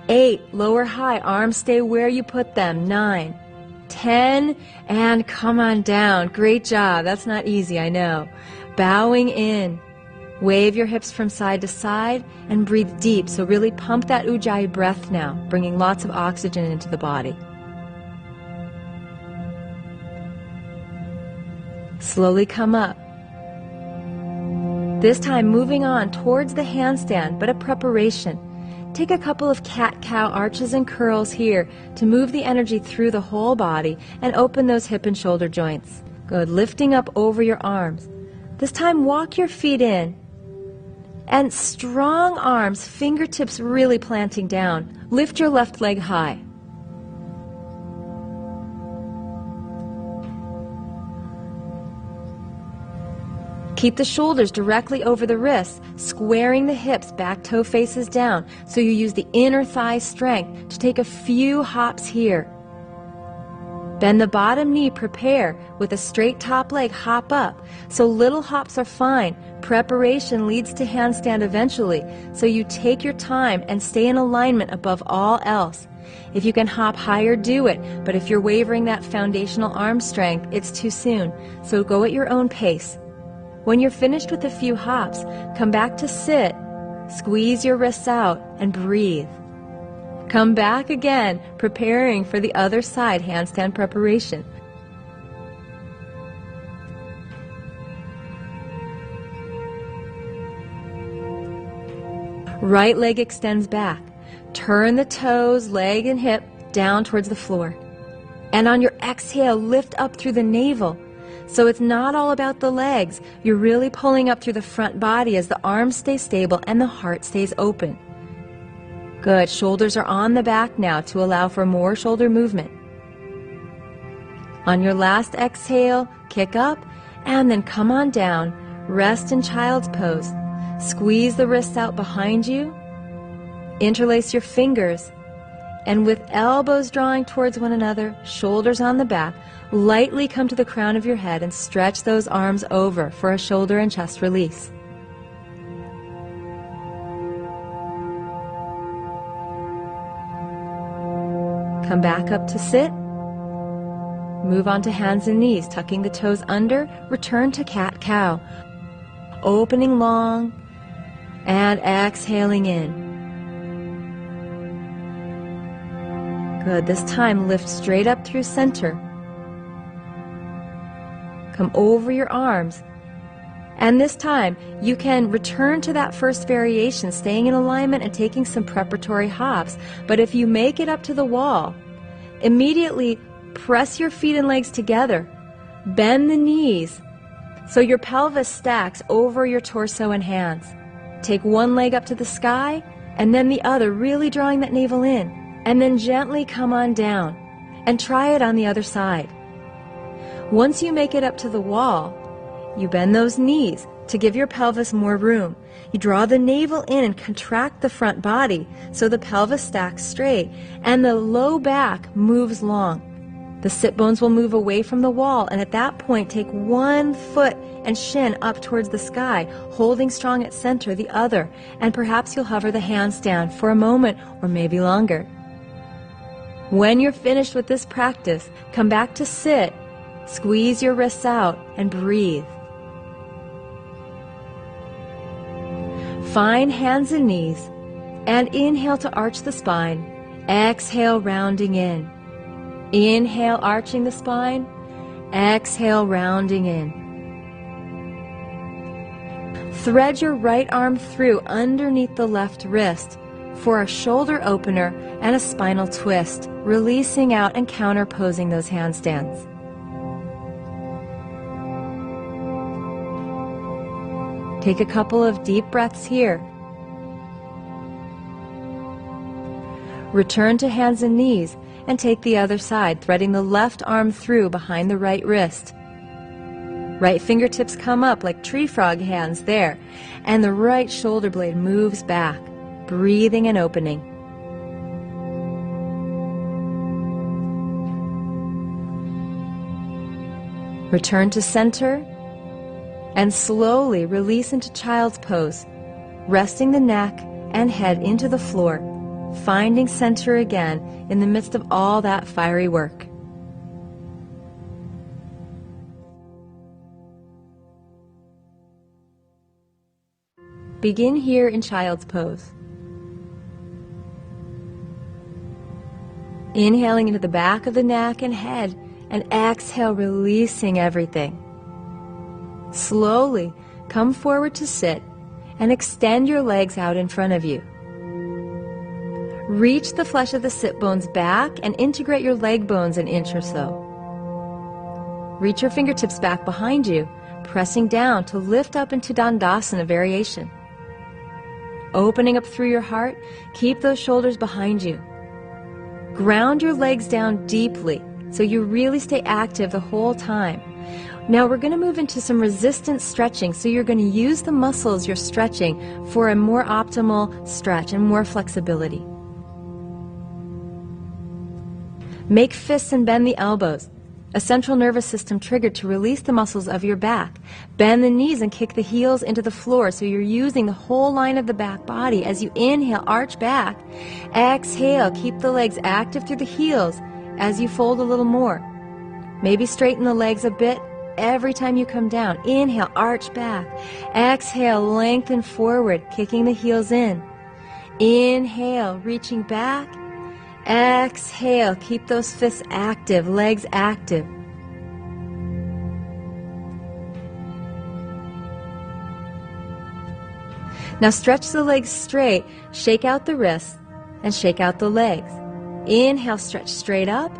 8, lower high, arms stay where you put them. 9, 10, and come on down. Great job. That's not easy, I know. Bowing in. Wave your hips from side to side and breathe deep. So really pump that Ujjayi breath now, bringing lots of oxygen into the body. Slowly come up. This time moving on towards the handstand, but a preparation. Take a couple of cat-cow arches and curls here to move the energy through the whole body and open those hip and shoulder joints. Good. Lifting up over your arms. This time walk your feet in. And strong arms, fingertips really planting down. Lift your left leg high. Keep the shoulders directly over the wrists, squaring the hips, back toe faces down, so you use the inner thigh strength to take a few hops here. Bend the bottom knee, prepare with a straight top leg, hop up. So little hops are fine. Preparation leads to handstand eventually, so you take your time and stay in alignment above all else. If you can hop higher, do it, but if you're wavering that foundational arm strength, it's too soon, so go at your own pace. When you're finished with a few hops, come back to sit, squeeze your wrists out, and breathe. Come back again, preparing for the other side handstand preparation. Right leg extends back. Turn the toes, leg and hip down towards the floor. And on your exhale, lift up through the navel. So it's not all about the legs. You're really pulling up through the front body as the arms stay stable and the heart stays open. Good. Shoulders are on the back now to allow for more shoulder movement. On your last exhale, kick up and then come on down. Rest in child's pose. Squeeze the wrists out behind you. Interlace your fingers. And with elbows drawing towards one another, shoulders on the back, lightly come to the crown of your head and stretch those arms over for a shoulder and chest release. Come back up to sit. Move on to hands and knees, tucking the toes under. Return to cat-cow. Opening long and exhaling in. Good. This time, lift straight up through center. Come over your arms. And this time, you can return to that first variation, staying in alignment and taking some preparatory hops. But if you make it up to the wall, immediately press your feet and legs together. Bend the knees so your pelvis stacks over your torso and hands. Take one leg up to the sky and then the other, really drawing that navel in. And then gently come on down and try it on the other side. Once you make it up to the wall, you bend those knees to give your pelvis more room. You draw the navel in and contract the front body so the pelvis stacks straight and the low back moves long. The sit bones will move away from the wall, and at that point take one foot and shin up towards the sky, holding strong at center the other, and perhaps you'll hover the handstand for a moment or maybe longer. When you're finished with this practice, come back to sit, squeeze your wrists out, and breathe. Find hands and knees, and inhale to arch the spine. Exhale, rounding in. Inhale, arching the spine. Exhale, rounding in. Thread your right arm through underneath the left wrist for a shoulder opener and a spinal twist, releasing out and counterposing those handstands. Take a couple of deep breaths here. Return to hands and knees and take the other side, threading the left arm through behind the right wrist. Right fingertips come up like tree frog hands there, and the right shoulder blade moves back, breathing and opening. Return to center and slowly release into child's pose, resting the neck and head into the floor, finding center again in the midst of all that fiery work. Begin here in child's pose. Inhaling into the back of the neck and head, and exhale, releasing everything. Slowly come forward to sit and extend your legs out in front of you. Reach the flesh of the sit bones back and integrate your leg bones an inch or so. Reach your fingertips back behind you, pressing down to lift up into Dandasana variation. Opening up through your heart, keep those shoulders behind you. Ground your legs down deeply so you really stay active the whole time. Now we're going to move into some resistance stretching, so you're going to use the muscles you're stretching for a more optimal stretch and more flexibility. Make fists and bend the elbows. A central nervous system triggered to release the muscles of your back. Bend the knees and kick the heels into the floor so you're using the whole line of the back body. As you inhale, arch back. Exhale, keep the legs active through the heels as you fold a little more. Maybe straighten the legs a bit every time you come down. Inhale, arch back. Exhale, lengthen forward, kicking the heels in. Inhale, reaching back. Exhale, keep those fists active, legs active. Now stretch the legs straight, shake out the wrists, and shake out the legs. Inhale, stretch straight up.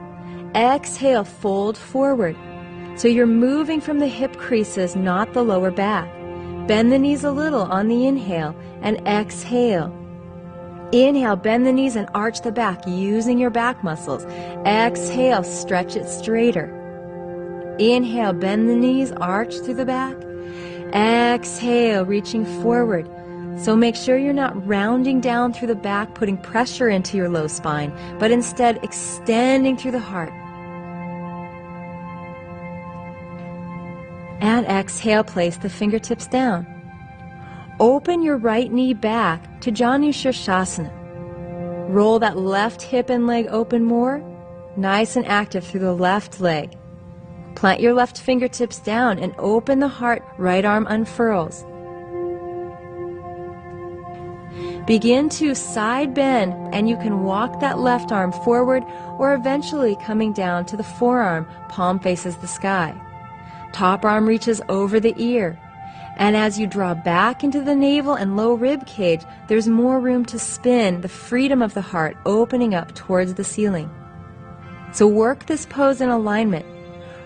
Exhale, fold forward. So you're moving from the hip creases, not the lower back. Bend the knees a little on the inhale, and exhale. Inhale, bend the knees and arch the back using your back muscles. Exhale, stretch it straighter. Inhale, bend the knees, arch through the back. Exhale, reaching forward. So make sure you're not rounding down through the back, putting pressure into your low spine, but instead extending through the heart. And exhale, place the fingertips down. Open your right knee back to Janu Shirshasana. Roll that left hip and leg open more, nice and active through the left leg. Plant your left fingertips down and open the heart, right arm unfurls. Begin to side bend, and you can walk that left arm forward or eventually coming down to the forearm, palm faces the sky. Top arm reaches over the ear. And as you draw back into the navel and low rib cage, there's more room to spin, the freedom of the heart opening up towards the ceiling. So work this pose in alignment.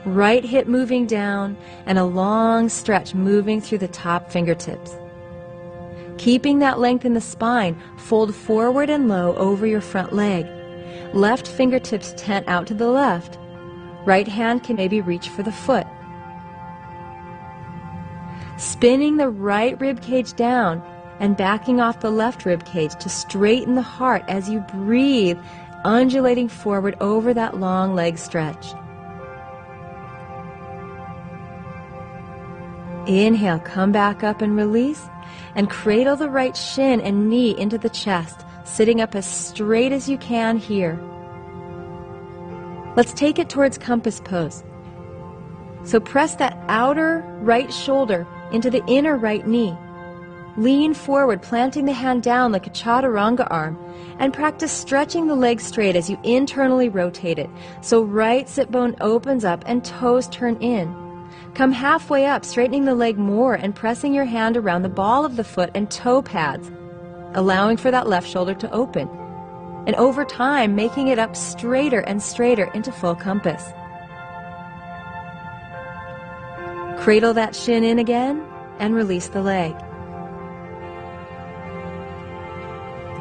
Right hip moving down and a long stretch moving through the top fingertips. Keeping that length in the spine, fold forward and low over your front leg. Left fingertips tent out to the left. Right hand can maybe reach for the foot. Spinning the right rib cage down and backing off the left rib cage to straighten the heart as you breathe, undulating forward over that long leg stretch. Inhale, come back up and release, and cradle the right shin and knee into the chest, sitting up as straight as you can here. Let's take it towards compass pose. So press that outer right shoulder into the inner right knee. Lean forward, planting the hand down like a chaturanga arm, and practice stretching the leg straight as you internally rotate it. So right sit bone opens up and toes turn in. Come halfway up, straightening the leg more and pressing your hand around the ball of the foot and toe pads, allowing for that left shoulder to open. And over time, making it up straighter and straighter into full compass. Cradle that shin in again and release the leg.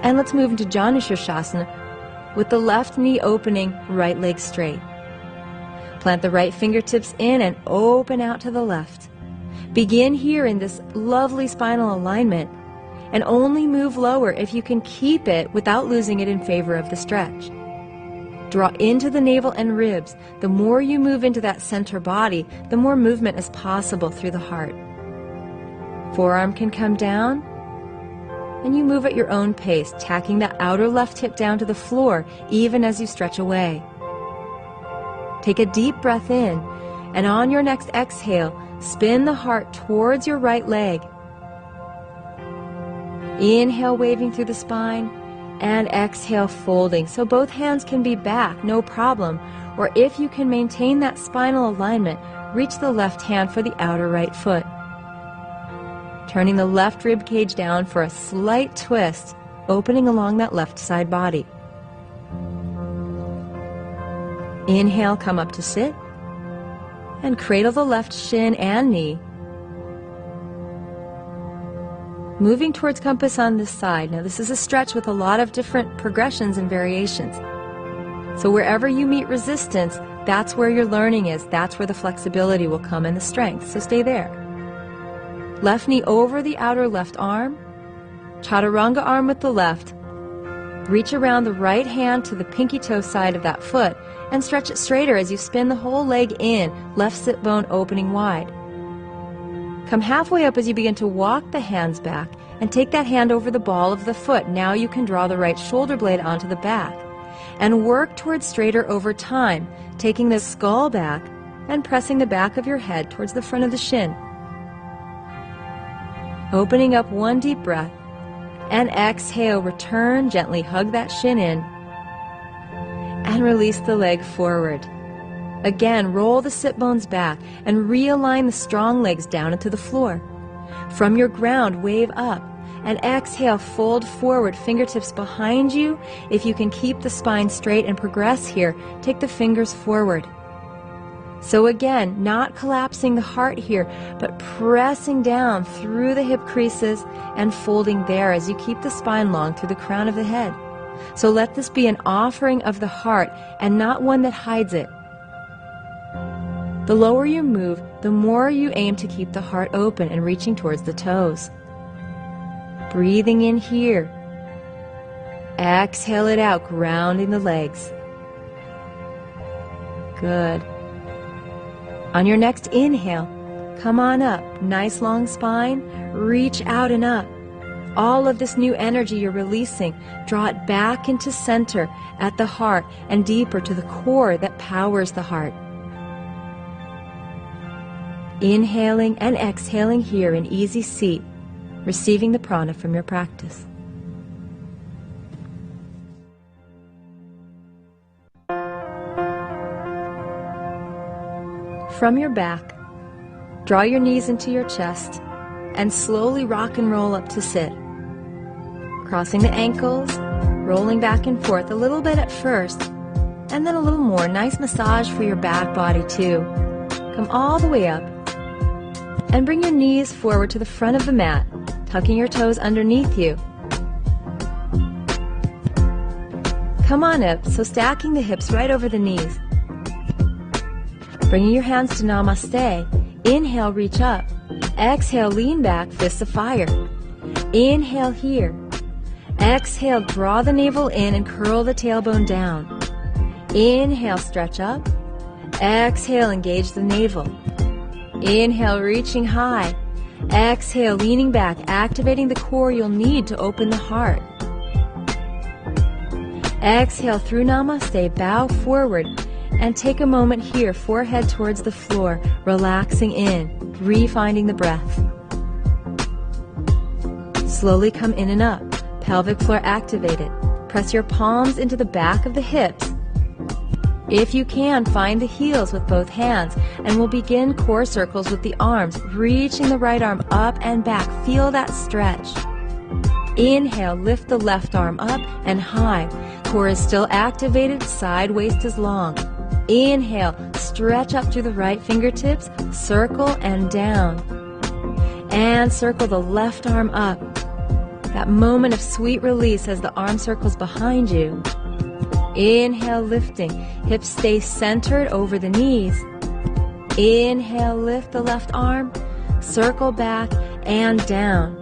And let's move into Janu Shirshasana with the left knee opening, right leg straight. Plant the right fingertips in and open out to the left. Begin here in this lovely spinal alignment and only move lower if you can keep it without losing it in favor of the stretch. Draw into the navel and ribs. The more you move into that center body, the more movement is possible through the heart. Forearm can come down. and you move at your own pace, tacking the outer left hip down to the floor even as you stretch away. Take a deep breath in, and on your next exhale, spin the heart towards your right leg. Inhale, waving through the spine, and exhale, folding. So both hands can be back, no problem. Or if you can maintain that spinal alignment, reach the left hand for the outer right foot. Turning the left rib cage down for a slight twist, opening along that left side body. Inhale, come up to sit, and cradle the left shin and knee. Moving towards compass on this side. Now this is a stretch with a lot of different progressions and variations. So wherever you meet resistance, that's where your learning is. That's where the flexibility will come and the strength. So stay there. Left knee over the outer left arm. Chaturanga arm with the left. Reach around the right hand to the pinky toe side of that foot and stretch it straighter as you spin the whole leg in, left sit bone opening wide. Come halfway up as you begin to walk the hands back and take that hand over the ball of the foot. Now you can draw the right shoulder blade onto the back and work towards straighter over time, taking the skull back and pressing the back of your head towards the front of the shin. Opening up one deep breath and exhale, return, gently hug that shin in and release the leg forward. Again, roll the sit bones back and realign the strong legs down into the floor. From your ground, wave up and exhale, fold forward, fingertips behind you. If you can keep the spine straight and progress here, take the fingers forward. So again, not collapsing the heart here, but pressing down through the hip creases and folding there as you keep the spine long through the crown of the head. So let this be an offering of the heart and not one that hides it. The lower you move, the more you aim to keep the heart open and reaching towards the toes. Breathing in here. Exhale it out, grounding the legs. Good. On your next inhale, come on up. Nice long spine. Reach out and up. All of this new energy you're releasing, draw it back into center at the heart and deeper to the core that powers the heart. Inhaling and exhaling here in easy seat, receiving the prana from your practice. From your back, draw your knees into your chest and slowly rock and roll up to sit. Crossing the ankles, rolling back and forth a little bit at first, and then a little more. Nice massage for your back body too. Come all the way up and bring your knees forward to the front of the mat, tucking your toes underneath you. Come on up, so stacking the hips right over the knees. Bringing your hands to Namaste. Inhale, reach up. Exhale, lean back, fists of fire. Inhale here. Exhale, draw the navel in and curl the tailbone down. Inhale, stretch up. Exhale, engage the navel. Inhale, reaching high. Exhale, leaning back, activating the core you'll need to open the heart. Exhale through Namaste, bow forward, and take a moment here, forehead towards the floor, relaxing in, refinding the breath. Slowly come in and up, pelvic floor activated. Press your palms into the back of the hips. If you can, find the heels with both hands, and we'll begin core circles with the arms, reaching the right arm up and back. Feel that stretch. Inhale, lift the left arm up and high. Core is still activated, side waist is long. Inhale, stretch up through the right fingertips, circle and down. And circle the left arm up. That moment of sweet release as the arm circles behind you. Inhale, lifting. Hips stay centered over the knees. Inhale, lift the left arm, circle back and down.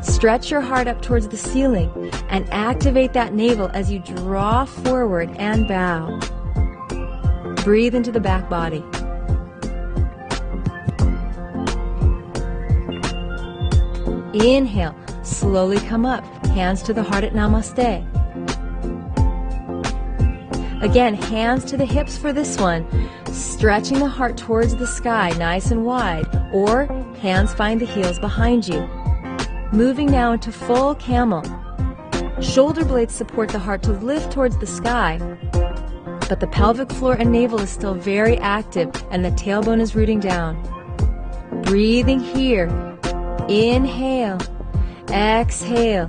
Stretch your heart up towards the ceiling and activate that navel as you draw forward and bow. Breathe into the back body. Inhale, Slowly come up, hands to the heart at Namaste. Again, hands to the hips for this one, stretching the heart towards the sky, nice and wide, or hands find the heels behind you. Moving now into full camel. Shoulder blades support the heart to lift towards the sky, but the pelvic floor and navel is still very active and the tailbone is rooting down. Breathing here. Inhale. Exhale.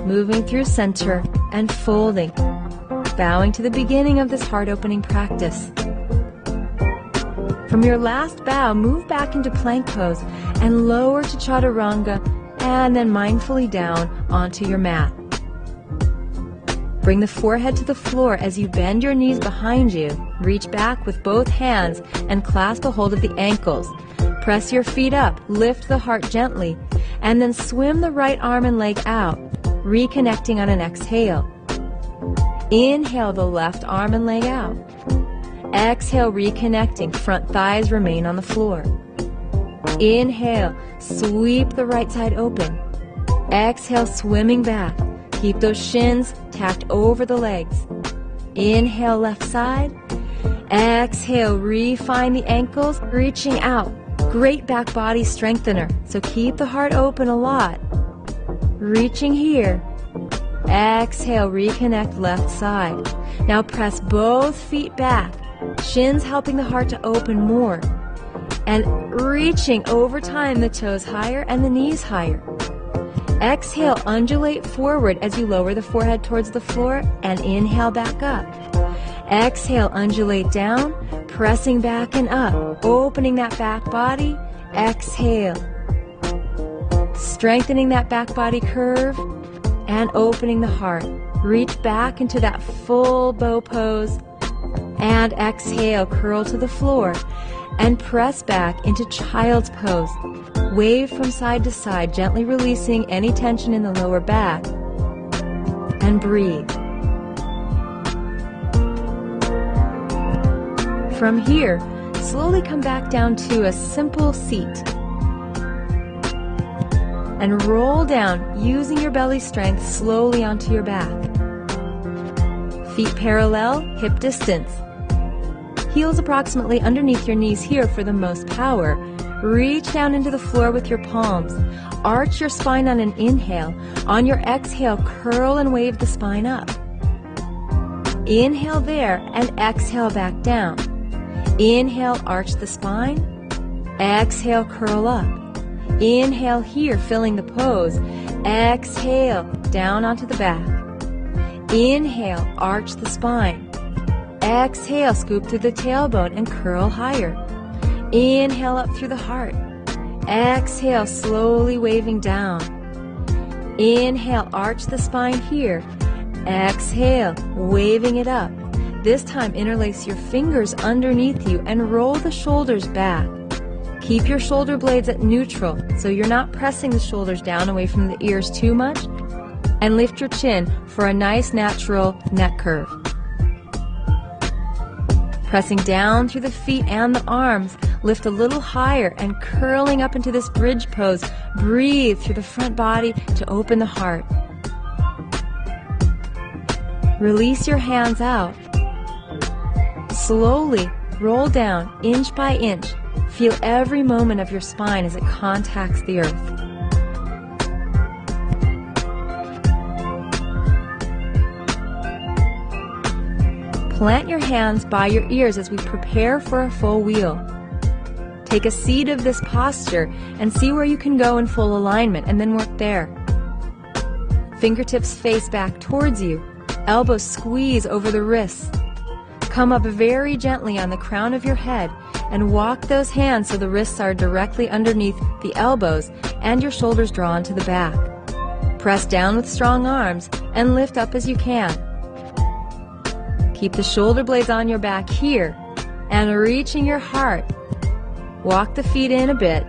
Moving through center and folding. Bowing to the beginning of this heart-opening practice. From your last bow, move back into plank pose and lower to chaturanga and then mindfully down onto your mat. Bring the forehead to the floor as you bend your knees behind you. Reach back with both hands and clasp a hold of the ankles. Press your feet up, lift the heart gently, and then swim the right arm and leg out, reconnecting on an exhale. Inhale the left arm and leg out. Exhale, reconnecting, front thighs remain on the floor. Inhale, sweep the right side open. Exhale, swimming back. Keep those shins tacked over the legs. Inhale, left side. Exhale, refine the ankles, reaching out. Great back body strengthener, so keep the heart open a lot. Reaching here. Exhale, reconnect left side. Now press both feet back, shins helping the heart to open more. And reaching over time, the toes higher and the knees higher. Exhale, undulate forward as you lower the forehead towards the floor and inhale back up. Exhale, undulate down, pressing back and up, opening that back body. Exhale. Strengthening that back body curve and opening the heart. Reach back into that full bow pose and exhale, curl to the floor and press back into child's pose. Wave from side to side, gently releasing any tension in the lower back and breathe. From here, slowly come back down to a simple seat and roll down using your belly strength slowly onto your back. Feet parallel, hip distance. Heels approximately underneath your knees here for the most power. Reach down into the floor with your palms. Arch your spine on an inhale. On your exhale, curl and wave the spine up. Inhale there and exhale back down. Inhale, arch the spine. Exhale, curl up. Inhale here, filling the pose. Exhale, down onto the back. Inhale, arch the spine. Exhale, scoop through the tailbone and curl higher. Inhale up through the heart. Exhale, slowly waving down. Inhale, arch the spine here. Exhale, waving it up. This time, interlace your fingers underneath you and roll the shoulders back. Keep your shoulder blades at neutral so you're not pressing the shoulders down away from the ears too much. And lift your chin for a nice natural neck curve. Pressing down through the feet and the arms, lift a little higher and curling up into this bridge pose. Breathe through the front body to open the heart. Release your hands out. Slowly roll down inch by inch. Feel every moment of your spine as it contacts the earth. Plant your hands by your ears as we prepare for a full wheel. Take a seat of this posture and see where you can go in full alignment and then work there. Fingertips face back towards you. Elbows squeeze over the wrists. Come up very gently on the crown of your head and walk those hands so the wrists are directly underneath the elbows and your shoulders drawn to the back. Press down with strong arms and lift up as you can. Keep the shoulder blades on your back here and reaching your heart. Walk the feet in a bit,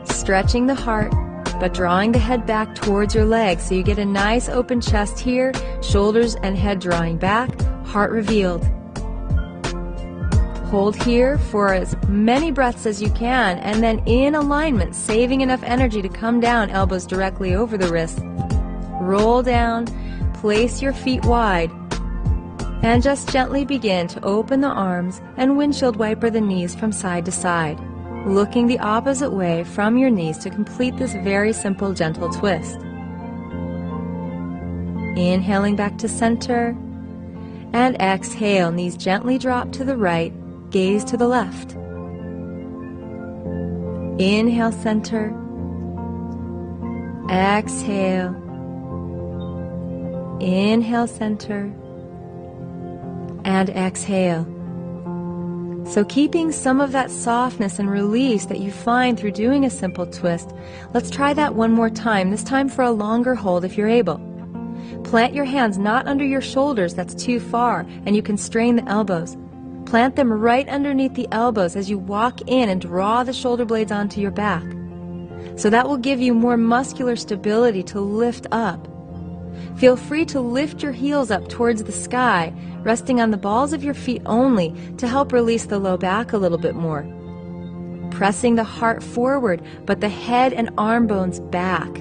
stretching the heart, but drawing the head back towards your legs so you get a nice open chest here, shoulders and head drawing back, heart revealed. Hold here for as many breaths as you can, and then in alignment, saving enough energy to come down, elbows directly over the wrists. Roll down, place your feet wide, and just gently begin to open the arms and windshield wiper the knees from side to side, looking the opposite way from your knees to complete this very simple, gentle twist. Inhaling back to center, and exhale, knees gently drop to the right, gaze to the left. Inhale, center. Exhale. Inhale, center. And exhale. So keeping some of that softness and release that you find through doing a simple twist, let's try that one more time, this time for a longer hold if you're able. Plant your hands not under your shoulders, that's too far, and you can strain the elbows. Plant them right underneath the elbows as you walk in and draw the shoulder blades onto your back. So that will give you more muscular stability to lift up. Feel free to lift your heels up towards the sky, resting on the balls of your feet only to help release the low back a little bit more. Pressing the heart forward, but the head and arm bones back.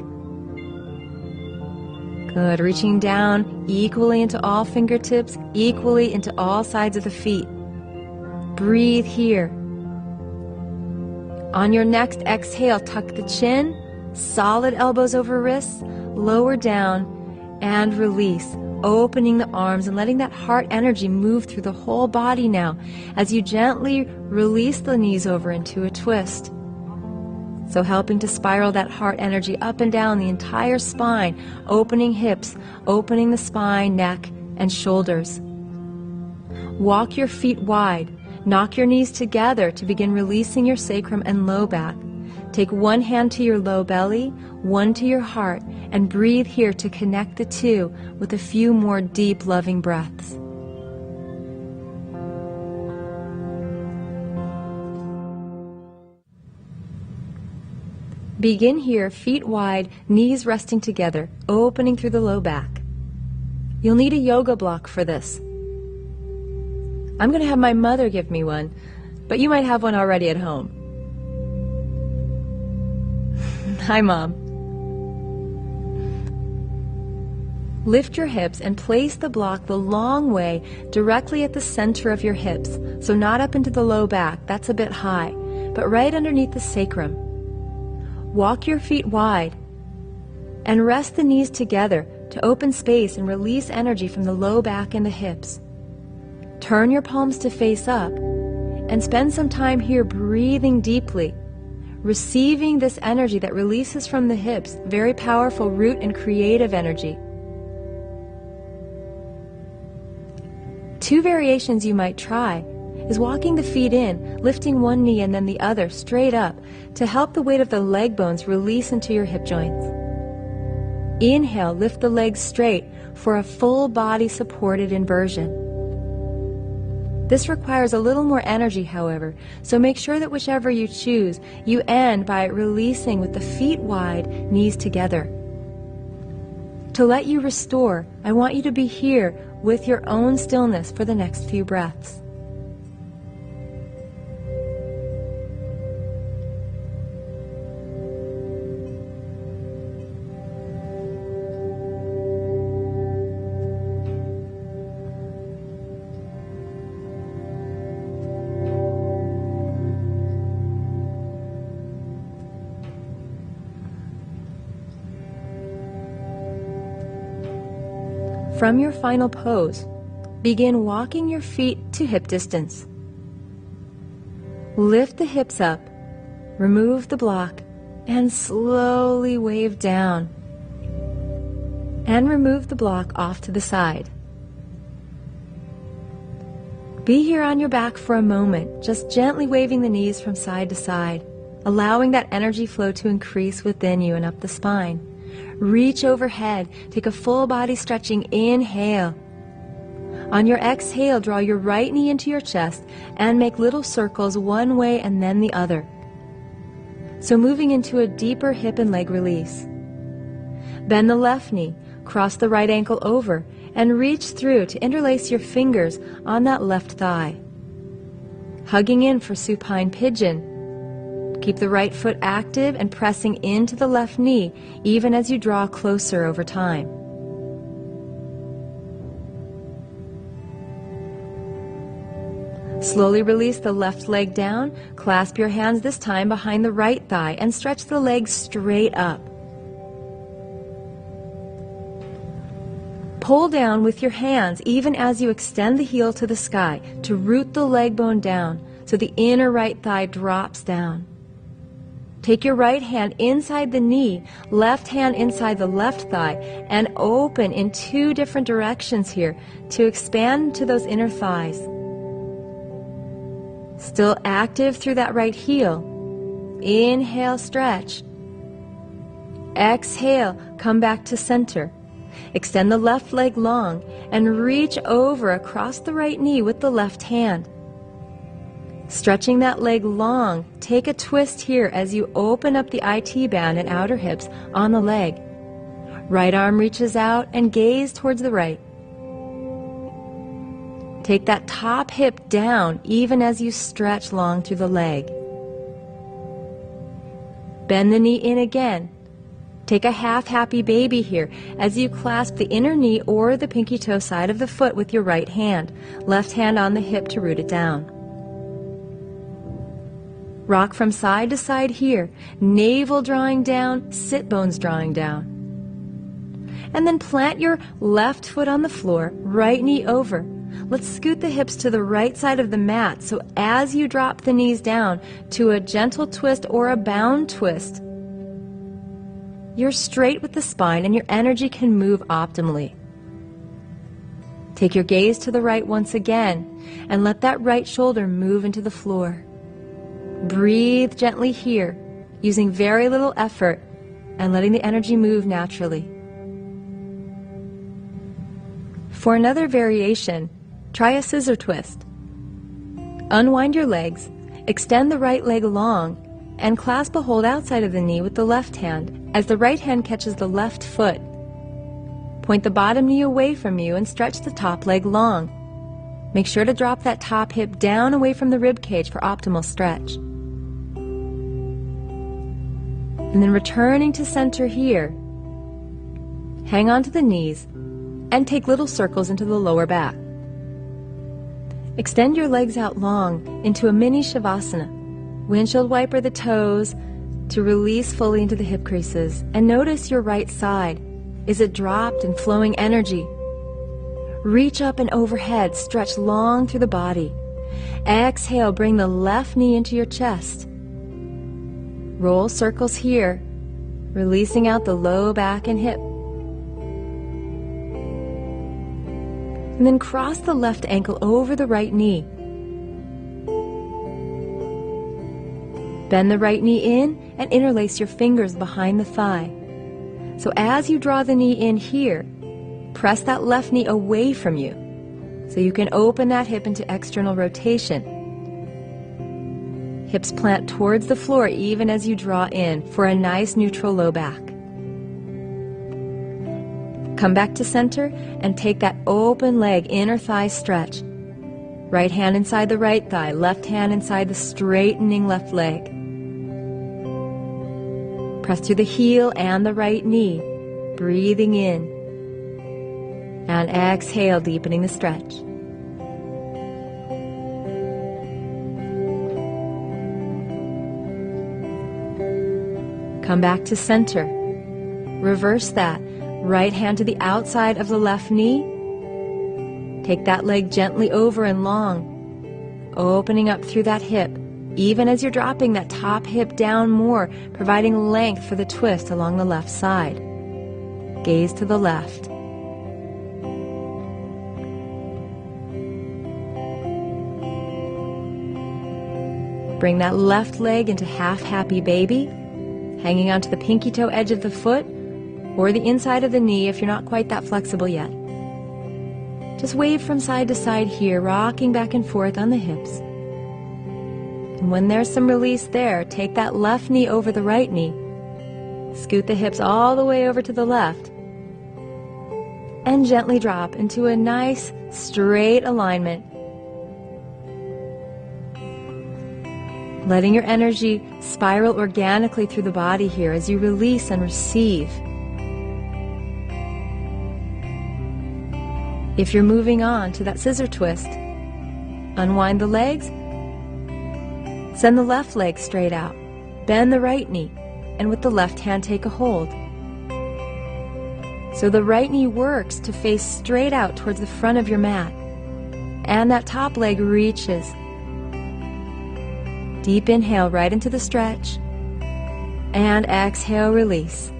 Good. Reaching down equally into all fingertips, equally into all sides of the feet. Breathe here. On your next exhale, tuck the chin, solid elbows over wrists, lower down, and release, opening the arms and letting that heart energy move through the whole body now as you gently release the knees over into a twist. So helping to spiral that heart energy up and down the entire spine, opening hips, opening the spine, neck, and shoulders. Walk your feet wide. Knock your knees together to begin releasing your sacrum and low back. Take one hand to your low belly, one to your heart, and breathe here to connect the two with a few more deep, loving breaths. Begin here, feet wide, knees resting together, opening through the low back. You'll need a yoga block for this. I'm going to have my mother give me one, but you might have one already at home. Hi, Mom. Lift your hips and place the block the long way directly at the center of your hips, so not up into the low back, that's a bit high, but right underneath the sacrum. Walk your feet wide and rest the knees together to open space and release energy from the low back and the hips. Turn your palms to face up and spend some time here breathing deeply, receiving this energy that releases from the hips, very powerful root and creative energy. Two variations you might try is walking the feet in, lifting one knee and then the other straight up to help the weight of the leg bones release into your hip joints. Inhale, lift the legs straight for a full body supported inversion. This requires a little more energy, however, so make sure that whichever you choose, you end by releasing with the feet wide, knees together. To let you restore, I want you to be here with your own stillness for the next few breaths. From your final pose, begin walking your feet to hip distance. Lift the hips up, remove the block, and slowly wave down. And remove the block off to the side. Be here on your back for a moment, just gently waving the knees from side to side, allowing that energy flow to increase within you and up the spine. Reach overhead, take a full body stretching inhale. On your exhale, draw your right knee into your chest and make little circles one way and then the other. So moving into a deeper hip and leg release. Bend the left knee, cross the right ankle over, and reach through to interlace your fingers on that left thigh. hugging in for supine pigeon. Keep the right foot active and pressing into the left knee, even as you draw closer over time. Slowly release the left leg down, clasp your hands this time behind the right thigh, and stretch the leg straight up. Pull down with your hands even as you extend the heel to the sky to root the leg bone down so the inner right thigh drops down. Take your right hand inside the knee, left hand inside the left thigh, and open in 2 different directions here to expand to those inner thighs. Still active through that right heel. Inhale, stretch. Exhale, come back to center. Extend the left leg long and reach over across the right knee with the left hand. Stretching that leg long, take a twist here as you open up the IT band and outer hips on the leg. Right arm reaches out and gaze towards the right. Take that top hip down even as you stretch long through the leg. Bend the knee in again. Take a half happy baby here as you clasp the inner knee or the pinky toe side of the foot with your right hand, left hand on the hip to root it down. Rock from side to side here, navel drawing down, sit bones drawing down. And then plant your left foot on the floor, right knee over. Let's scoot the hips to the right side of the mat so as you drop the knees down to a gentle twist or a bound twist, you're straight with the spine and your energy can move optimally. Take your gaze to the right once again and let that right shoulder move into the floor. Breathe gently here, using very little effort and letting the energy move naturally. For another variation, try a scissor twist. Unwind your legs, extend the right leg long, and clasp a hold outside of the knee with the left hand as the right hand catches the left foot. Point the bottom knee away from you and stretch the top leg long. Make sure to drop that top hip down away from the rib cage for optimal stretch. And then returning to center here, hang on to the knees and take little circles into the lower back. Extend your legs out long into a mini Shavasana. Windshield wiper the toes to release fully into the hip creases. And notice your right side. Is it dropped and flowing energy? Reach up and overhead, stretch long through the body. Exhale, bring the left knee into your chest. Roll circles here, releasing out the low back and hip. And then cross the left ankle over the right knee. Bend the right knee in and interlace your fingers behind the thigh. So as you draw the knee in here, press that left knee away from you so you can open that hip into external rotation. Hips plant towards the floor even as you draw in for a nice neutral low back. Come back to center and take that open leg inner thigh stretch. Right hand inside the right thigh, left hand inside the straightening left leg. Press through the heel and the right knee, breathing in. And exhale, deepening the stretch. Come back to center. Reverse that. Right hand to the outside of the left knee. Take that leg gently over and long, opening up through that hip, even as you're dropping that top hip down more, providing length for the twist along the left side. Gaze to the left. Bring that left leg into half happy baby, hanging onto the pinky toe edge of the foot or the inside of the knee if you're not quite that flexible yet. Just wave from side to side here, rocking back and forth on the hips. And when there's some release there, take that left knee over the right knee, scoot the hips all the way over to the left, and gently drop into a nice straight alignment. letting your energy spiral organically through the body here as you release and receive. If you're moving on to that scissor twist, unwind the legs, send the left leg straight out, bend the right knee, and with the left hand take a hold. So the right knee works to face straight out towards the front of your mat, and that top leg reaches. Deep inhale right into the stretch, and exhale, release.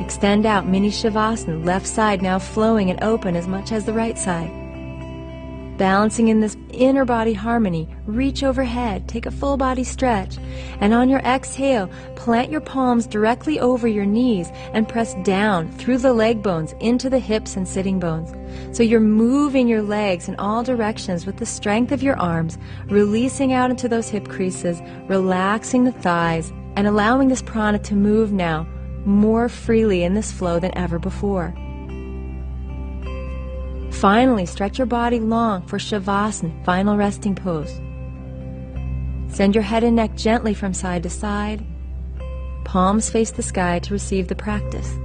Extend out, mini Shavasana, left side now flowing and open as much as the right side. Balancing in this inner body harmony, reach overhead, take a full body stretch, and on your exhale, plant your palms directly over your knees and press down through the leg bones into the hips and sitting bones. So you're moving your legs in all directions with the strength of your arms, releasing out into those hip creases, relaxing the thighs, and allowing this prana to move now more freely in this flow than ever before. Finally, stretch your body long for Shavasana, final resting pose. Send your head and neck gently from side to side. Palms face the sky to receive the practice.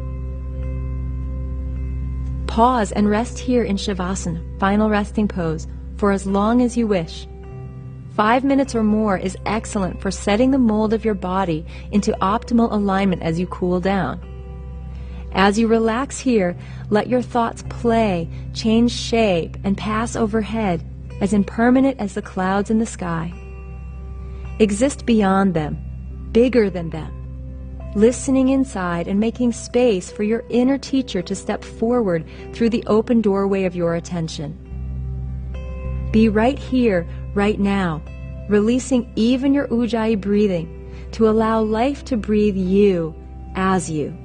Pause and rest here in Shavasana, final resting pose, for as long as you wish. 5 minutes or more is excellent for setting the mold of your body into optimal alignment as you cool down. As you relax here, let your thoughts play, change shape, and pass overhead, as impermanent as the clouds in the sky. Exist beyond them, bigger than them, listening inside and making space for your inner teacher to step forward through the open doorway of your attention. Be right here, right now, releasing even your Ujjayi breathing to allow life to breathe you as you.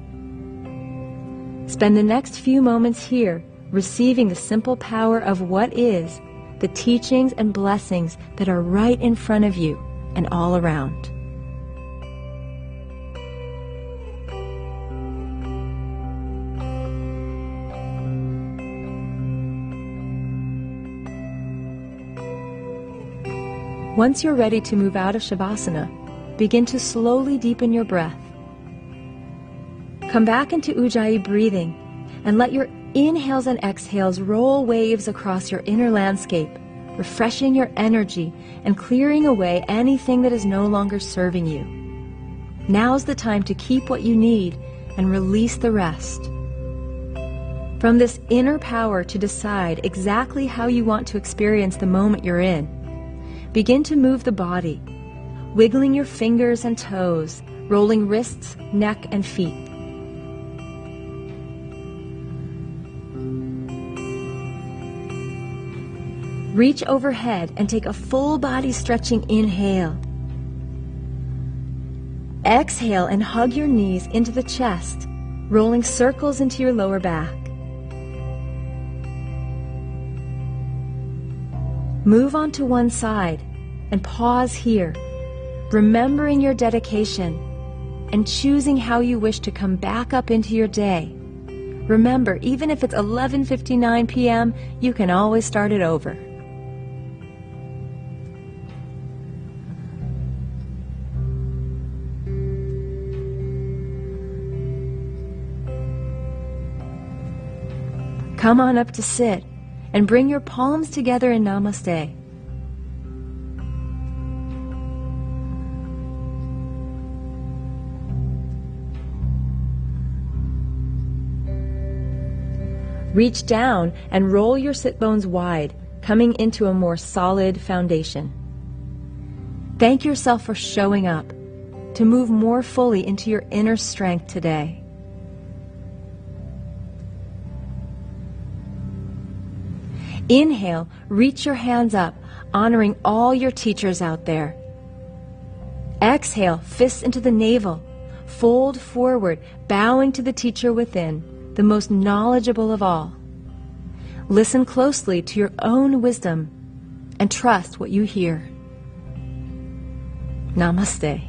Spend the next few moments here receiving the simple power of what is, the teachings and blessings that are right in front of you and all around. Once you're ready to move out of Shavasana, begin to slowly deepen your breath. Come back into Ujjayi breathing and let your inhales and exhales roll waves across your inner landscape, refreshing your energy and clearing away anything that is no longer serving you. Now's the time to keep what you need and release the rest. From this inner power to decide exactly how you want to experience the moment you're in, begin to move the body, wiggling your fingers and toes, rolling wrists, neck, and feet. Reach overhead and take a full body stretching inhale. Exhale and hug your knees into the chest, rolling circles into your lower back. Move on to one side and pause here, remembering your dedication and choosing how you wish to come back up into your day. Remember, even if it's 11:59 p.m., you can always start it over. Come on up to sit and bring your palms together in Namaste. Reach down and roll your sit bones wide, coming into a more solid foundation. Thank yourself for showing up to move more fully into your inner strength today. Inhale, reach your hands up, honoring all your teachers out there. Exhale, fists into the navel, fold forward, bowing to the teacher within, the most knowledgeable of all. Listen closely to your own wisdom and trust what you hear. Namaste.